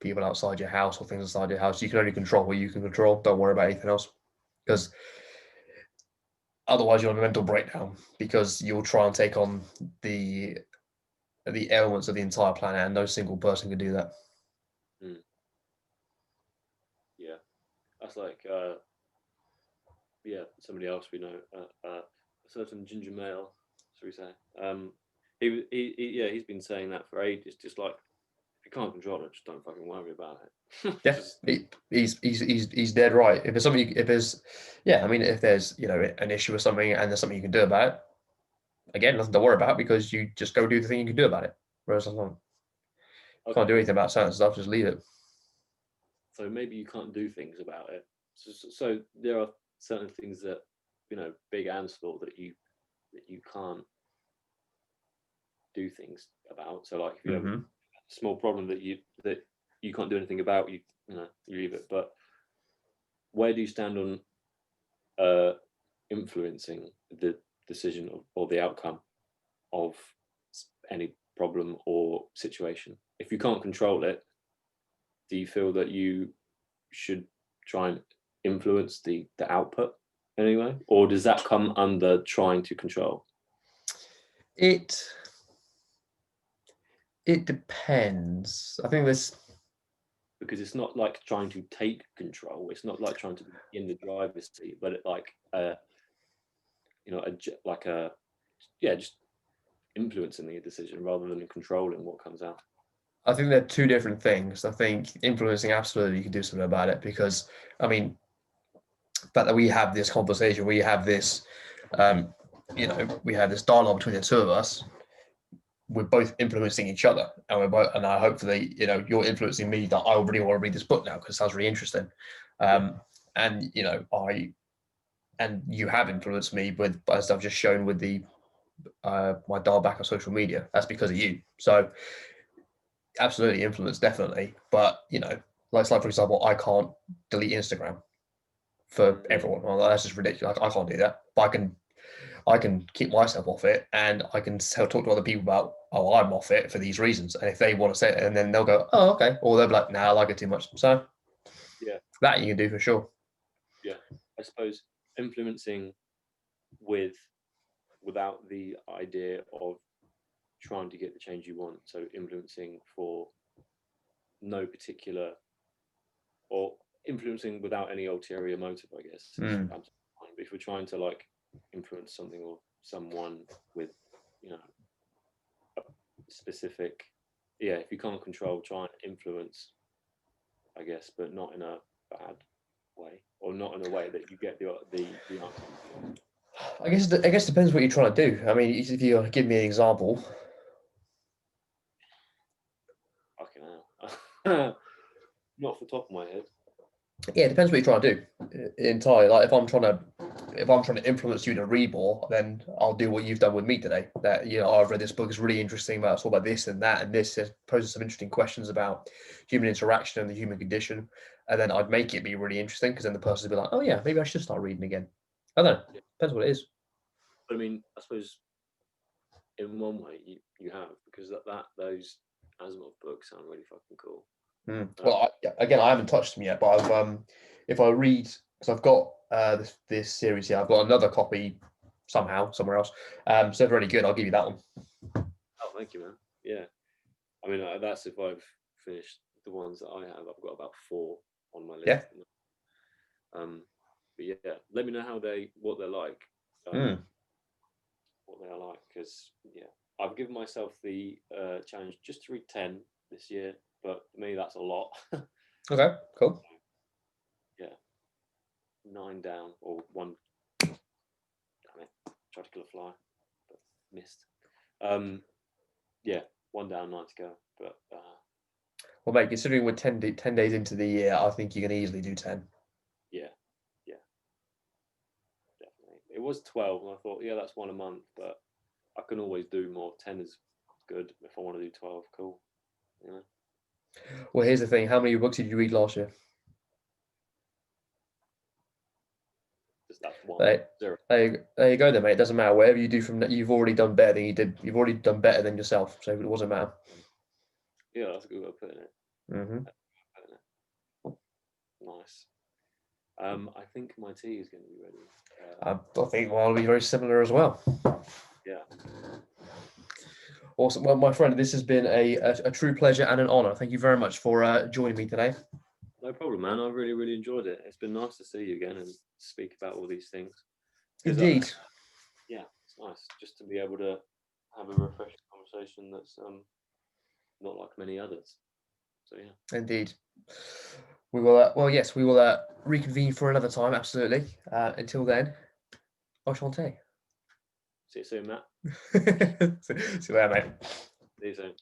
people outside your house or things outside your house. You can only control what you can control. Don't worry about anything else, because otherwise you'll have a mental breakdown, because you'll try and take on the elements of the entire planet, and no single person can do that. Yeah, that's like somebody else we know, a certain ginger male, shall we say? He's been saying that for ages. Just like, if you can't control it, just don't fucking worry about it. He's dead right. If there's an issue with something and there's something you can do about it, again, nothing to worry about, because you just go do the thing you can do about it. Whereas can't do anything about certain stuff, just leave it. So maybe you can't do things about it. So there are certain things that, big and small, that you can't do things about. So like, if you have a small problem that you can't do anything about, you leave it. But where do you stand on influencing the decision or the outcome of any problem or situation? If you can't control it, do you feel that you should try and influence the output anyway, or does that come under trying to control? It depends. I think because it's not like trying to take control. It's not like trying to be in the driver's seat, but just influencing the decision rather than controlling what comes out. I think they're two different things. I think influencing, absolutely, you can do something about it, because, I mean, the fact that we have this conversation, we have this, we have this dialogue between the two of us. We're both influencing each other, and I hope that you're influencing me, that I really want to read this book now because it sounds really interesting. And you have influenced me with, as I've just shown, with the my dial back on social media. That's because of you. So absolutely influence, definitely. But like for example, I can't delete Instagram for everyone. Well, that's just ridiculous. I can't do that. But I can keep myself off it, and I can talk to other people about, oh, I'm off it for these reasons. And if they want to say it, and then they'll go, oh, okay. Or they'll be like, nah, I like it too much. So Yeah. that you can do for sure. Yeah. I suppose influencing without the idea of trying to get the change you want. So influencing for no particular, or influencing without any ulterior motive, I guess. Mm. But if we're trying to like influence something or someone with, a specific, if you can't control, try and influence, I guess, but not in a bad way, or not in a way that you get the answer. I guess it depends what you're trying to do. I mean, if you give me an example. Fucking hell. Not off the top of my head. Yeah, it depends what you're trying to do entirely. Like if I'm trying to influence you to read more, then I'll do what you've done with me today. That I've read this book, is really interesting, about it's all about this and that and this. It poses some interesting questions about human interaction and the human condition, and then I'd make it be really interesting, because then the person would be like, oh yeah, maybe I should start reading again. I don't know. Yeah. Depends what it is. But I mean, I suppose in one way you have, because those Asimov books sound really fucking cool. Well, I haven't touched them yet, but if I read, because I've got this series here, I've got another copy somewhere else. So if they're really good, I'll give you that one. Oh, thank you, man. Yeah, I mean that's if I've finished the ones that I have. I've got about 4 on my list. Yeah. But yeah, let me know what they're like. What they are like, because I've given myself the challenge just to read 10 this year, but for me that's a lot. Okay, cool. Yeah, 9 down, or 1. Damn it! Tried to kill a fly, but missed. Yeah, 1 down, 9 to go. But well, mate, considering we're 10 days into the year, I think you can easily do 10. Yeah, definitely. It was 12, and I thought, that's 1 a month, but I can always do more. 10 is good if I want to do 12. Cool. Well, here's the thing. How many books did you read last year? That's 1. Right. 0. There you go then, mate. It doesn't matter. Whatever you do from that, you've already done better than you did. You've already done better than yourself, so it doesn't matter. Yeah, that's a good way of putting it. Nice. I think my tea is going to be ready. I think mine will be very similar as well. Yeah. Awesome. Well, my friend, this has been a true pleasure and an honor. Thank you very much for joining me today. No problem, man. I really, really enjoyed it. It's been nice to see you again and speak about all these things. Indeed. It's nice just to be able to have a refreshing conversation that's not like many others. So yeah. Indeed. We will. We will reconvene for another time. Absolutely. Until then, enchanté. See you soon, Matt. See you later, mate. See you soon.